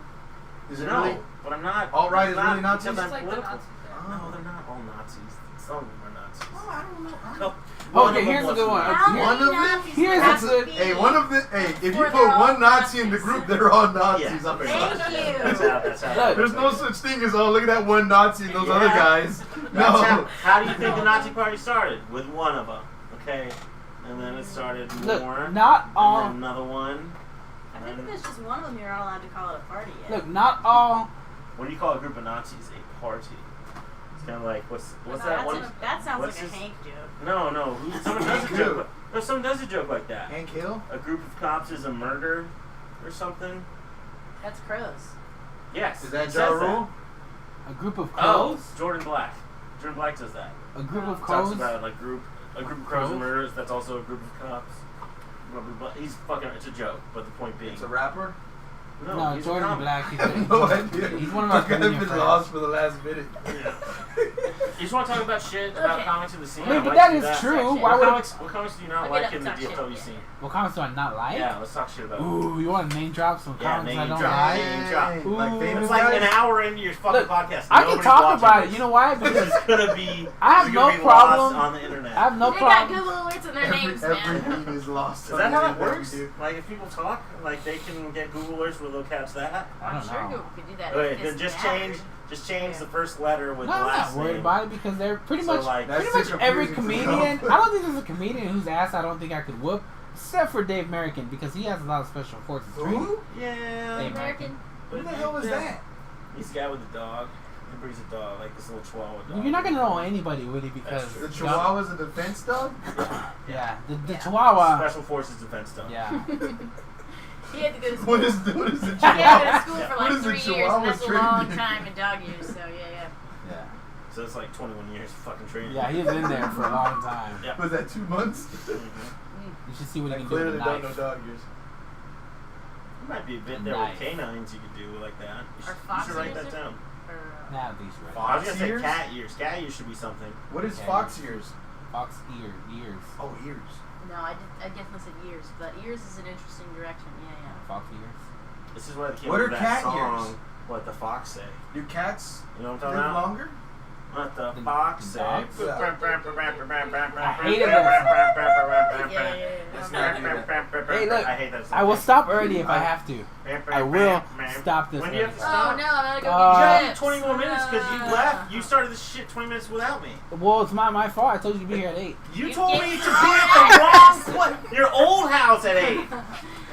Is it No, really? but I'm not. Alt-right is not really Nazis? because I'm It's like the political. Nazis there. No, they're not all Nazis. Some of them are Nazis. Oh, I don't know. No, Oh, one okay, of them here's a was good one. Nazi. How One many of them? Nazis Here's there a have to That's be? hey, one of the if you Before put they're all one Nazi in the Nazis. group, they're all Nazis. Yeah, I'm pretty sorry. much. Thank you. That's how. Look. There's no such thing as look at that one Nazi and those Yeah. other guys. That's No. how do you think the Nazi Party started? With one of them, okay? And then it started Look, more. not all. And then another one. I think if there's just one of them, you're not allowed to call it a party yet. Look, not all. What do you call a group of Nazis? A party. It's kind of like what's No, that that's one? That sounds What's like a his- Hank joke. No. Someone does a Hank joke. No, someone does a joke like that. Hank Hill? A group of cops is a murder, or something. That's crows. Yes. Is that it Ja says Rule? A group of Oh, crows. Jordan Black. Jordan Black does that. A group of Talks crows. about like a group of crows Crows? and murders. That's also a group of cops. Blah, blah, blah. He's fucking. It's a joke, but the point being. It's a rapper? No, he's a Jordan comic. Black. He's, I have no idea. he's one of our I've comedian been friends. lost for the last minute. Yeah. You just want to talk about shit about Okay. comics in the scene? I mean, I'd but like that to do is that. true. Section. Why would? What comics do you not I'll like get in up the and talk DFW shit. scene? What comics do I not like? Yeah, let's talk shit about it. Ooh, you want to name drop some Yeah, comics I name don't drop. like? Name drop. Ooh. Like famous It's like guys? an hour into your fucking Look, podcast. I can Nobody's talk watching about it. this. You know why? This Because is gonna be. I have you're no gonna be problem. lost on the internet. I have no They got problem. Google alerts in their names, man. Everything is lost. Is that how that on the works? internet, Like if people talk, like they can get Google alerts where they'll catch that. I I'm don't sure know. Google could do that. Wait, if then it's just mattered. change the first letter with No, the I'm last not worried name. about it because they're pretty So, much like- That's pretty much too every confusing for comedian. them. I don't think there's a comedian whose ass I don't think I could whoop, except for Dave American because he has a lot of special forces training. Who? Yeah. Hey, American. Who the hell was that? He's the guy with the dog. He brings a dog, like this little chihuahua dog. You're not gonna know anybody really because That's true. The Chihuahua's a defense dog? yeah, the Yeah. Chihuahua. Special Forces defense dog. Yeah, He had to go to school. What is the He had to go to Chihuahua? school for What like is the 3 years, and Chihuahua that's a trained long in? time in dog years. So yeah. yeah, So it's like 21 years of fucking training. yeah. He's been there for a long time. Yeah. Was that 2 months? Mhm. You should see what I he can do with clearly a don't know knife. dog years. There might be a bit there Knife. with canines you could do like that. You should, Or you should write fox that ears? down. Or, Nah, these right. Fox I was gonna say ears? cat ears. Cat ears should be something. What is Okay. fox ears? Fox ears. Oh, ears. no, I definitely said ears, but ears is an interesting direction. Yeah. Fox ears. This is why they came What up are with cat that song. ears? What the fox say? Do cats You know what I'm live talking about? longer? What the The fox say? dogs? I hated that Hey, look, I hate that song. I will stop early if I have to. I will stop this. When do you have to Oh stop? no, I gotta go Uh, get You chips. 20 more minutes because you left. You started this shit 20 minutes without me. Well, it's not my fault. I told you to be here at 8. You You told get- me to be at the wrong place. Your old house at 8.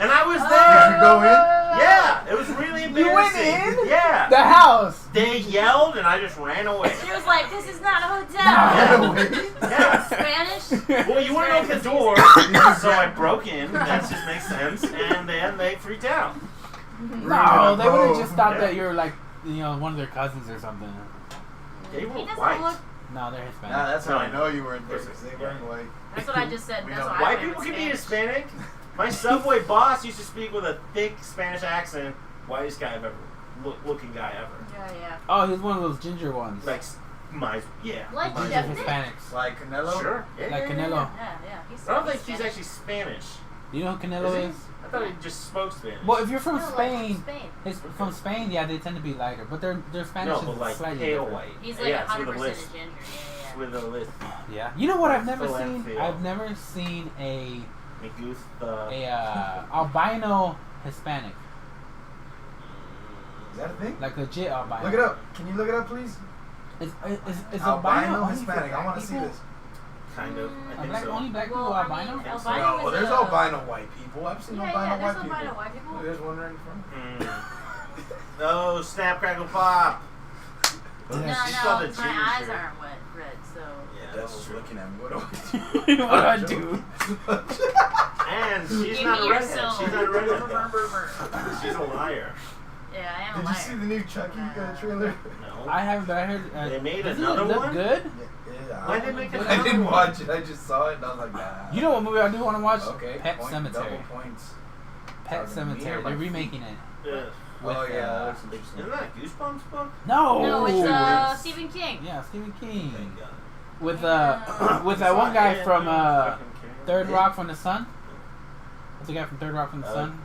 And I was Did there. you go in? Yeah, it was really embarrassing. in? Yeah. The house. They yelled and I just ran away. She was like, "This is not a hotel." Yeah. Wait. Yeah. Spanish. Well, you weren't open the door, so I broke in. That just makes sense. And then they freaked out. No, they would have just thought Yeah. that you're like, one of their cousins or something. They were He doesn't white. look. No, they're Hispanic. Nah, that's how I No. know you weren't there because they weren't white. That's what I just said. We That's know why White I people can be Spanish. Hispanic. My Subway boss used to speak with a thick Spanish accent. Whitest guy I've ever, looking guy ever. Yeah, yeah. Oh, he's one of those ginger ones. Like, yeah. Like Ginger Chef Nick. Hispanics. Like Canelo? Sure. Yeah. Like Canelo. Yeah, yeah. I don't think he's actually Spanish. Do you know who Canelo Is he? is? I thought he just spoke Spanish. Well, if you're from No, like Spain, Spain. from Spain, yeah, they tend to be lighter, but their Spanish no, is but like slightly pale different. white. He's like yeah, it's 100% with a a list. ginger. Yeah, With a list. Yeah. You know what I've never Full seen? and feel. I've never seen a Megusta. albino Hispanic, Is that a thing? like legit albino. Look it up. Can you look it up, please? Is Albino only Hispanic. for I want black to see people? this. Kind of. I think so. Only black people Well, I mean, albino? Think so. albino No, is there's a- albino white people. I've seen Yeah, albino yeah, white there's people. albino white people. Look, there's one right in front. Oh, snap, crackle, pop. No, Yeah, She's no, called a my ginger eyes shirt. aren't wet, red, so. Yeah, That's that's true. looking at me. What do I what do I do? And she's Give not me a your redhead. silver. She's not a redhead. She's a liar. Yeah, I am a Did liar. you see the new Chucky trailer? No. I haven't, but I heard. They made doesn't another it look one? good? Yeah. Why did they make I I another didn't one? watch it. I just saw it and I was like, nah. You know what movie I do want to watch? Okay. Pet point, Cemetery. Double points. Pet Talking to me or Cemetery. my They're feet? remaking it. Ugh. With, Oh yeah, that looks interesting. Isn't that a Goosebumps book? No. No, it's Yes. Stephen King. Yeah, Stephen King. Thank God. With Yeah. with that one guy Yeah, from fucking care. Third Rock from the Sun. What's the guy from Third Rock from the Uh, Sun?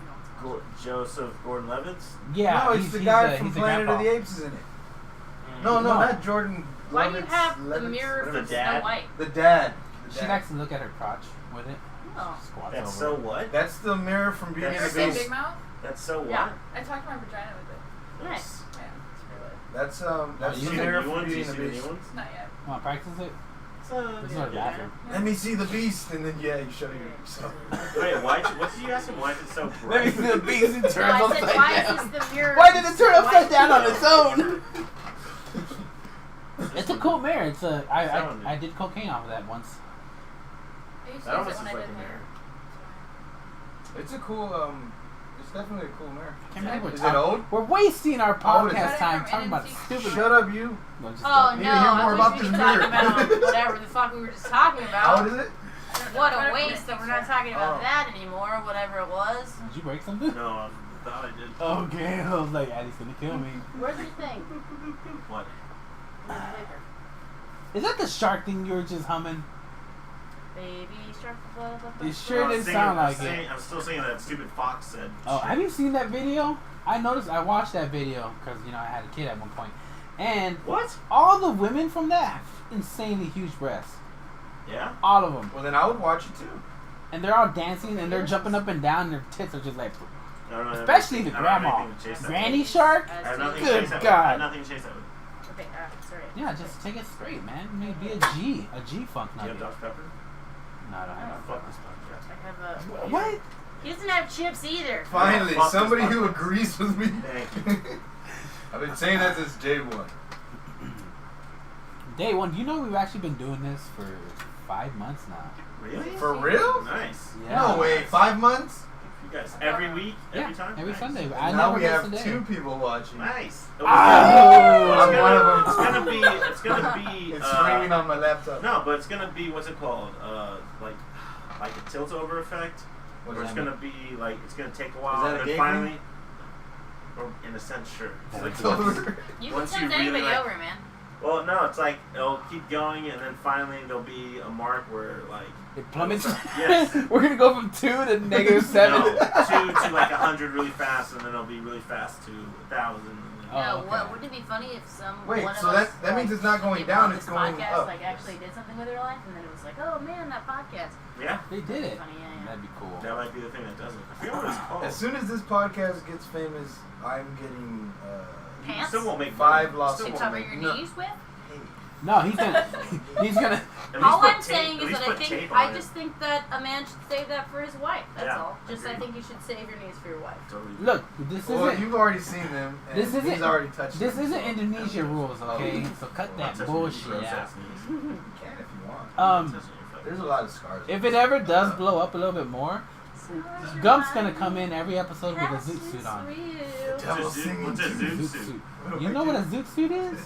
Joseph Gordon-Levitt? Yeah, no, it's he's, the he's guy the, from he's the Planet of grandpa. the Apes is in it. No, No. not Jordan. Why do you Lovitz, have the Levitz, mirror whatever. from The dad? Snow White? The dad. The She dad. likes to look at her crotch with it. Oh. Squats That's over so it. what? That's the mirror from Beauty and That's the Say Beast. Big Mouth? That's so what? Yeah. I talked to my vagina with it. Nice. Yeah, it's really That's You the see mirror the new from ones? Beauty You and see the the Beast. new ones? not yet. Want to practice it? This is Yeah. our bathroom. Let me see the beast, and then you show yourself. Wait, what did you ask him? Why is it so Let me bright? see the beast and No, turn I upside said, why down. is this the mirror? Why did from it turn Snow upside White? down on its own? It's It's a cool mirror. It's a Sound. I did cocaine off of that once. I used to That use almost it when looks I like did a hair. mirror. It's a cool. It's definitely a cool mirror. Can't believe we're Is it talking- old? We're wasting our How old is podcast it? time talking about NNC. stupid. Shut up, you. No, just Oh joking. Need to hear no, more I about wish we this could talk mirror. about whatever the fuck we were just talking How old about. is it? What a waste that we're not talking about Oh. that anymore, whatever it was. Did you break something? No, I thought I did. Okay, I was like, Addie's gonna kill me. Where's your thing? What? Where's the paper? Is that the shark thing you were just humming? Baby shark. Blah, blah, blah, You blah. sure I was didn't singing- sound I'm like singing- it. I'm still singing that stupid fox said. Oh, shit. have you seen that video? I noticed. I watched that video because I had a kid at one point, and What? all the women from that have insanely huge breasts. Yeah? All of them, Well, then I would watch it too. and they're all dancing and they're jumping up and down. And their tits are just like, I don't know, especially the I don't have grandma, anything to chase that granny with. shark. I have nothing to Good chase that with. God. I have nothing to chase that with. Okay, sorry. Yeah, just take it straight, man. Maybe be a G funk Do you have nugget. Dr. Pepper? No, I don't Oh, have. fuck this podcast. I have a. What? He doesn't have chips either. Finally, fuck this somebody who podcast. agrees with me. Thank you. I've been saying that since day one. Day one. Do you know we've actually been doing this for 5 months now? Really? For real? Nice. Yeah. No way. 5 months? You guys, every week? Every Yeah, time? every Nice. Sunday. I now never we miss have a day. 2 people watching. Nice. Oh! I'm one of them. It's gonna be. It's gonna be. It's screaming on my laptop. No, but it's gonna be. What's it called? Like a tilt over effect. What Where does it's that gonna be like it's gonna take a while, that a and gay then finally, or in a sense, sure. It's like It's once- over. You can Once you send really anybody like- over, man. Well, no, it's like it'll keep going, and then finally there'll be a mark where like It plummets. Yes. We're gonna go from 2 to -7. no, 2 to like 100 really fast, and then it'll be really fast to 1,000. And then No, Oh, okay. wouldn't it be funny if Wait, one so of us, that means it's not going came down, on it's this going podcast, up. like actually did something with their life, and then it was like, oh man, that podcast. Yeah, They did it. Funny, yeah. That'd be cool. that might be the thing that does it. I forget what it's called. As soon as this podcast gets famous, I'm getting Pants? Still won't make 5 money. lost. Still To won't cover make- your No. knees with? No, he's gonna. He's gonna. At least All put I'm tape- saying at is least that I put think tape on it. just think that a man should save that for his wife. That's Yeah, all. Just I agreed. think you should save your knees for your wife. Totally. Look, this Well, isn't. you've already seen them, and This isn't. he's already touched This them, isn't so- Indonesia rules, okay? So cut I'm not that touching bullshit your gross out. ass knees. You can if you want. I'm not touching your fucking There's a lot of scars. If it ever does blow up a little bit more, Gump's gonna come in every episode with a That's zoot suit on. Devil What's a zoot- singing what's a zoot zoot Zoot suit? suit. What am You I know what a doing? zoot suit is?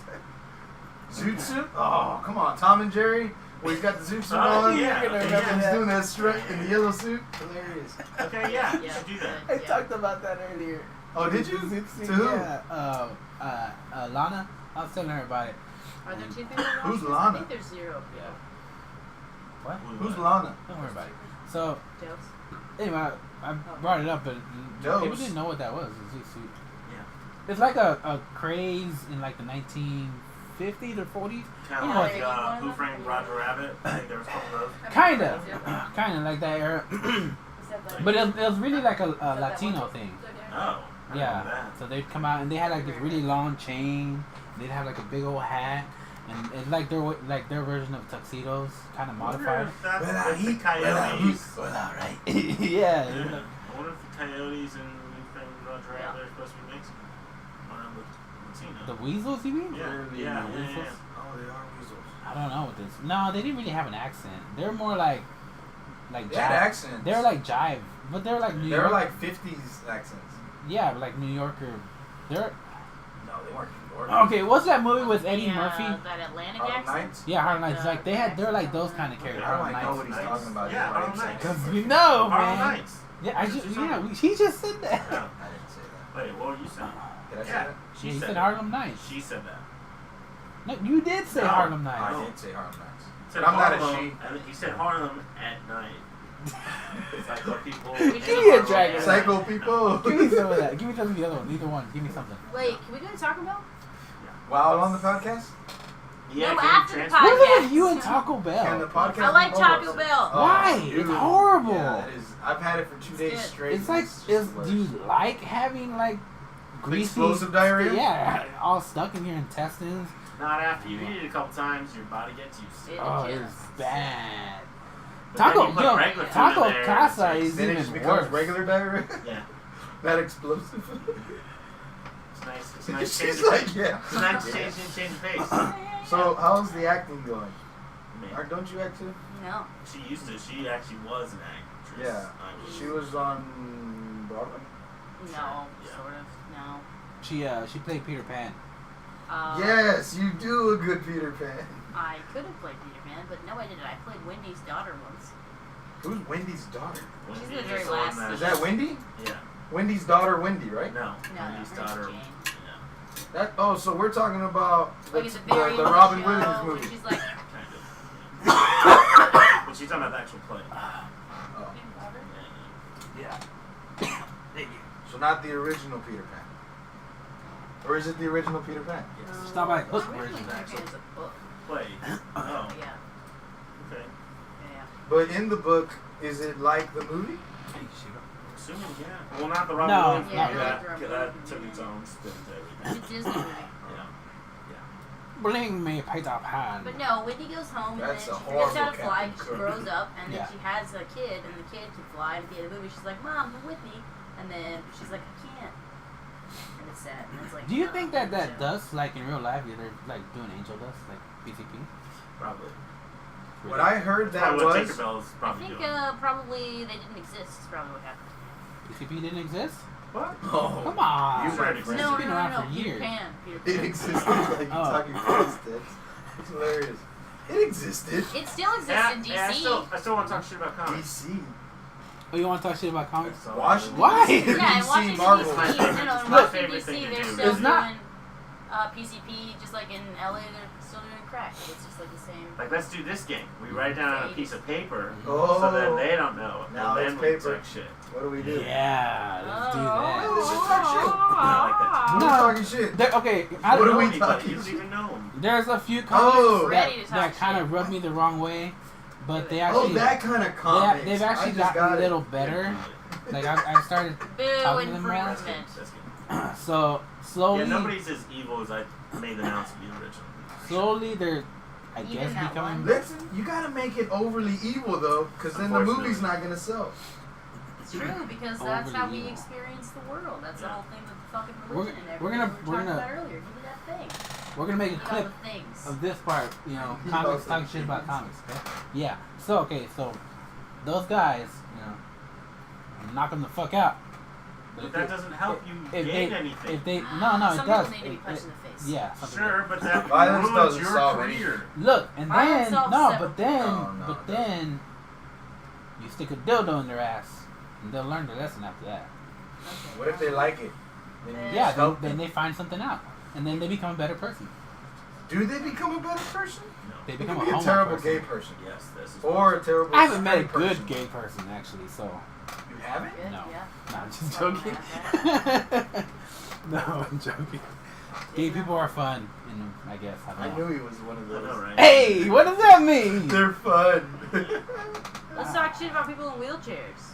Zoot suit? Oh, come on. Tom and Jerry, where he's got the zoot suit Oh, on. yeah. And Yeah. he's doing that strut in the yellow suit. Hilarious. Okay, yeah, you Yeah. should do that. I talked about that earlier. Oh, did you? Zoot suit, To who? yeah. Lana. I was telling her about it. Are there 2 people? Who's watching this? Lana? I think there's 0 Yeah. people. What? Who's Lana? Don't worry about it. So Jokes. anyway, I brought it up, but Dose. people didn't know what that was. A zoot suit. Yeah. It's like a craze in like the 1950s or 40s. Kind You of know, like like- Who Framed Roger Rabbit. I think there was a couple of those. Kinda, Yeah. kinda like that era. Except like, But it was really like a that Latino one- thing. Oh. I remember Yeah. that. So they'd come out and they had like this really long chain. They'd have like a big old hat, and it's like their version of tuxedos, kind of I wonder modified. if that's Well, I if the eat, well, I coyotes. eat, well, all right. Yeah. Yeah. I wonder if the coyotes and Who Framed Roger Rabbit are supposed to be Mexican. Or Latino. The weasels, you mean? Yeah. Weasels? Oh, they are weasels. I don't know what this. No, they didn't really have an accent. They're more like They had jive. accents. They're like jive, but they're like New They were York. like 50s accents. Yeah, like New Yorker. They're No, they weren't New York. okay. What's that movie with Eddie Murphy? That Atlantic Harlem accent. Nights? Yeah, Harlem Nights. Like they're like those kind of characters. How do Harlem I know what Nights. he's talking about? Yeah, That's why Harlem I'm saying Nights. it. Cause you know, Harlem man. Nights. Yeah, he just said that. Yeah. I didn't say that. Wait, what were you saying? Did I say Yeah. that? Yeah, She he said said that. Harlem Nights. She said that. No, you did say No. Harlem I Nights. did say Harlem Nights. Said But I'm not a Harlem, she. And he said Harlem at night. It's like what people. Give me a Harlem dragon. at Psycho night. people. Give me some of that. Give me some of the other one. Either one. Give me something. Wait, can we go to Taco Bell? While on the podcast? Yeah, No, can you after the transfer- podcast. What is it with you and Taco Can the Bell? podcast I like be Taco both? Bell. Oh, Why? dude. It's horrible. Yeah, that is. I've had it for 2 days good. straight. It's like, just the worst. do you like having like greasy Explosive diarrhea? Yeah, all stuck in your intestines. Not after you eat it a couple times, your body gets used to it. Oh, Yeah. it's bad. But then Taco, you put yo, regular food Taco in there, Casa it's is Then it even just becomes worse. regular diarrhea? Yeah, That explosive? it's nice. It's a nice change. She's like, yeah. It's a nice change of pace. So, how's the acting going? Man, Don't you act too? No. she used to. She actually was an actress. Yeah. She was on Broadway? No. Yeah. Sort of. No. She played Peter Pan. Yes, you do a good Peter Pan. I could have played Peter Pan, but no, I didn't. I played Wendy's daughter once. Who's Wendy's daughter? Wendy She's the is very the one last that- Is that Wendy? Yeah. Wendy's daughter, Wendy, right? No. No, Wendy's her name's daughter. Jane. Yeah. That. Oh, so we're talking about Like at the very the end of Robin the Williams show, when movie. she's like, Kind of. But she's talking about the actual play. Oh. Yeah. Yeah. So not the original Peter Pan. Or is it the original Peter Pan? It's not my book originally version, Peter Pan actually. is a book. Play. Oh. Yeah. Okay. Yeah. But in the book, is it like the movie? Assuming, yeah. Well, not the Robin No, Williams Yeah, movie. not That, the Robin that Williams took movie, its yeah. own spin to It's everything. a Disney movie. Yeah. Bring me Peter Pan. But no, Wendy goes home and That's then a she forgets how to horrible fly. Captain She Cook. grows up and then Yeah. she has a kid and the kid can fly. And at the end of the movie, she's like, "Mom, come with me." And then she's like, "I can't." And it's sad. And it's like, Do you no, think that no. dust, like in real life, they're like doing angel dust, like PCP? Probably. What I heard that Probably what was. Tinkerbell's I probably think doing. probably they didn't exist. Is probably what happened. PCP didn't exist? What? Oh, Come on. You Sure it might exists. friends. No, been no, around no, for Peter years. Pan. Peter It Pan. existed. Like you Oh. talking footsteps. It's hilarious. It existed. It still exists Yeah, in DC. yeah, I still want to talk shit about comics. DC. Oh, you want to talk shit about comics? So, Washington. Why? DC, Yeah, in DC, Washington Marvel. DC, It's no, my in favorite Washington thing DC, to they're do. still It's not- doing PCP, just like in LA, they're still doing crack. It's just like the same. Like, let's do this game. We write down on a piece of paper, Oh. so that they don't don't know. Now And it's then we paper. took shit. What do we do? Yeah, let's do Oh, this is that. talk shit. I like that Who's No. talking shit? Okay, I What don't are know. we Anybody, talking you don't even know him. There's a few Oh. comics Ready to talk that kind shit. of rub me the wrong way, but they Oh, actually that kind of comics. they've actually I just gotten got a little it. better. Like I started Boo talking to them more. That's good. improvement. That's good. So slowly, Yeah, nobody's as evil as I made them out to be originally. slowly they're, I Even guess, that becoming. one. Listen, you gotta make it overly evil though, because then the Unfortunately. movie's not gonna sell. It's true because that's how we Overly evil. experience the world. That's the Yeah. whole thing with the fucking We're- religion and we're everything gonna- we we're were talking gonna- about earlier. Give me that thing. We're gonna make a Give me clip all the things. of this part. You know, You comics both talking are shit about geniuses. comics. Okay? Yeah. So so those guys, you know, knock them the fuck out. But that doesn't help you gain anything. If they no, it Some does. people need to be punched in the face. Yeah. something Sure, like but that Violence ruins doesn't your solve career. that. Look, and Violence then solves no, several- but then No, it then you stick a dildo in their ass, and they'll learn their lesson after that. Okay. What if they like it? Then you Yeah, just help then them. they find something out, and then they become a better person. Do they become a better person? No. They They become could be a a homo terrible person. gay person. Yes, this is. Or a terrible I haven't met a straight good person. gay person actually, so You haven't? Good, No. yeah. no, I'm just Oh, joking. man, No, I'm joking. Gay people are fun, and I guess I I don't know. knew he was one of I those. know, right? Hey, what does that mean? They're fun. Let's talk shit about people in wheelchairs.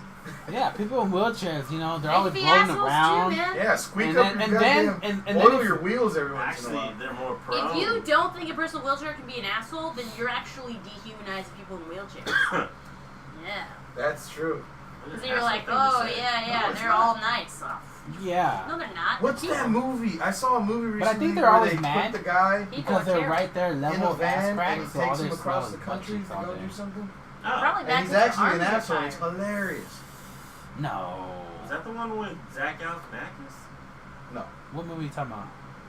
Yeah, people in wheelchairs, you know, they're They always can be floating assholes around. too, man. Yeah, squeak And up then- your and then- goddamn and then oil if- your wheels every once in a Actually, while. they're more prone. If you don't think a person in a wheelchair can be an asshole, then you're actually dehumanizing people in wheelchairs. Yeah. That's true. Because you're like, oh, yeah, it's they're not. all nice. Oh, Yeah, no, they're not. What's They're that people. movie? I saw a movie But I recently think they're where always they mad put the guy People because are they're terrible. right there in level a of ass van and crack, he so all takes their him across smell the is country butt cheeks to all go day. do something. Probably And back he's when their actually an arms were asshole. It's tired. hilarious. No. Is that the one with Zach Galifianakis? No. What movie are you talking about?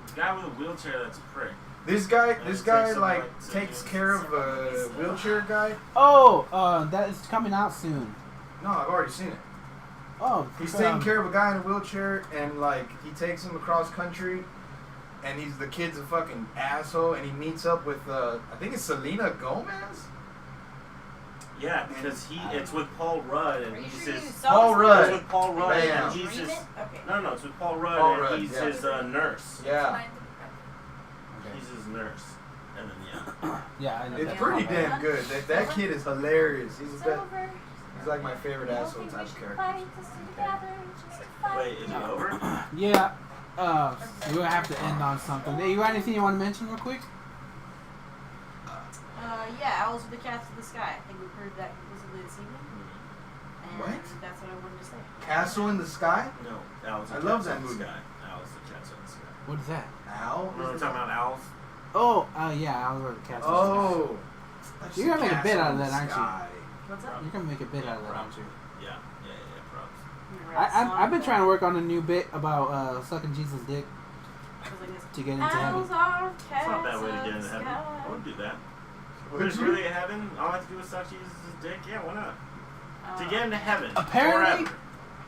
The guy with a wheelchair that's a prick. This guy And it takes him, like like, takes to- care of a wheelchair guy. Oh, that is coming out soon. No, I've already seen it. Oh, He's taking care of a guy in a wheelchair, and like he takes him across country, and the kid's a fucking asshole, and he meets up with I think it's Selena Gomez. Yeah, because it's with Paul Rudd, and Are you he's sure you his. saw Paul this Rudd. It's with Paul Rudd, Bam. and he's his. Dream it? Okay. No, it's with Paul Rudd, Paul and Rudd, he's yeah. his nurse. Yeah, He's his nurse, and then Yeah, I know it's that. pretty Yeah. damn good. That kid is hilarious. He's It's over. like my favorite asshole type of character. wait, is it over? Yeah. We're gonna have to end on something. Hey, you got anything you want to mention real quick? Yeah, Owls with the Cats in the Sky. I think we proved that conclusively this evening. And What? that's what I wanted to say. Castle in the Sky. No, Owls. I and love Cats that in the movie. Sky. Owls and Cats in the Sky. What is that? Owl. Remember we're talking about owls? Oh, yeah, I was going to cast. Oh. You're gonna make a bit out of that, aren't you? What's up? You're gonna make a bit out of that, aren't you? Yeah, props. I'm gonna write a song I've been for trying to it. work on a new bit about sucking Jesus' dick I was like this. to get into heaven. Owls are It's cats not a bad way to of get into the heaven. sky. I would do that. Would There's you? really a heaven. All I have to do is suck Jesus' dick. Yeah, why not? To get into heaven. Apparently- Forever.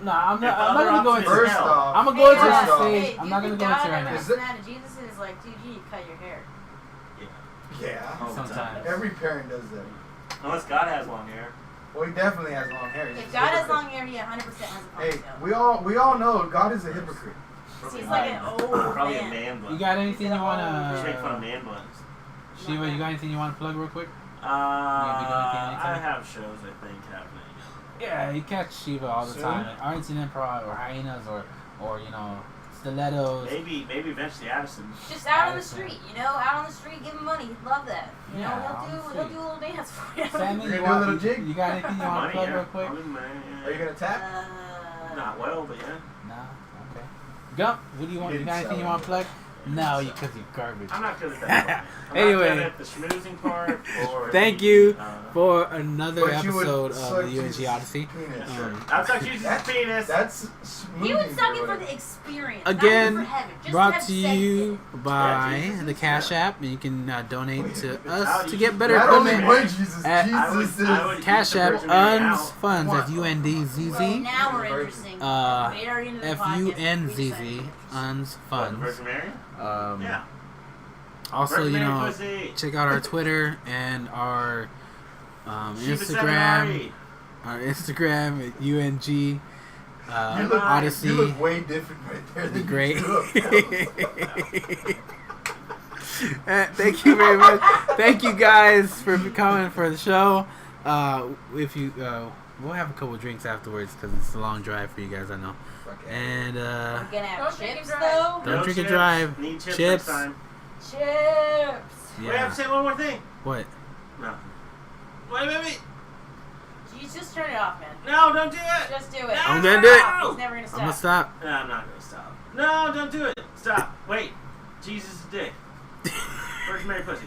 No, I'm If not. I'm the not gonna other go option into. is First hell. off, I'm gonna go into First that off- stage. Hey, I'm do not you gonna think go into it God right ever now. Is it- snapped at Jesus and is like, dude, you need to cut your hair. Yeah. All the time. Sometimes. Every parent does that. Unless God has long hair. Well, he definitely has long hair. He's If just God has hypocrite. long hair, he 100% has a Hey, ponytail. we all know God is a hypocrite. Probably He's like an old Probably a man. man bun. You got anything you You wanna? should make fun of man buns. Shiva, you got anything you wanna plug real quick? I have shows I think happening. Yeah, you catch Shiva all the Soon? time. At Arlington Improv or Hyenas or you know Stilettos. Maybe eventually Addison. Just out on the Addison. street, you know, out on the street, give him money. He'd love that. You Yeah, know, on the he'll street. do a little dance for you. Sammy, You're you, gonna do a little want, jig? you got anything you wanna Money, plug yeah. real quick? Are you gonna tap? Not well, but yeah. No. Okay. Gump, what do you want? You Didn't got anything sell you it. want to plug? No, because you're garbage. I'm not good at that part. I'm Anyway. not good at the schmoozing part. Or Thank the, you for another But you would episode suck of the UNG Jesus' Odyssey. penis. Sure. Um, I'll suck Jesus' penis. That's He would suck it smoothing or for the whatever. experience. Again, not even for heaven. Just brought have to sex you with by Yeah, Jesus the is Cash good. App. And you can donate to How us do to you- get better Not only equipment. one Jesus, At- Jesus is. I would- Cash the App Virgin Mary UNZ out. funds. What? That's UNDZZ. Well, now we're interesting. Uh, Way already into the podcast, we FUNZZ decided. UNZ What, the funds. Virgin Mary? Yeah. Yeah. Also, Virgin you Mary know, pussy. check out our Twitter and our Shiva Sam Instagram. K. on Instagram at UNG You look, Odyssey. You look way different right there. The Than great. You do up Thank you very much. Thank you guys for coming for the show. If you, we'll have a couple drinks afterwards because it's a long drive for you guys. I know. And We're gonna have Don't drink chips and drive. though. don't No drink and chips. drive. Need chips, Chips. next time. Chips. Wait, I have to say one more thing. What? No. Wait. You just turn it off, man. No, don't do it. Just do it. No. I'm gonna do it. He's never gonna stop. I'm gonna stop. No, I'm not gonna stop. No, don't do it. Stop. Wait. Jesus is a dick. Virgin Mary pussy.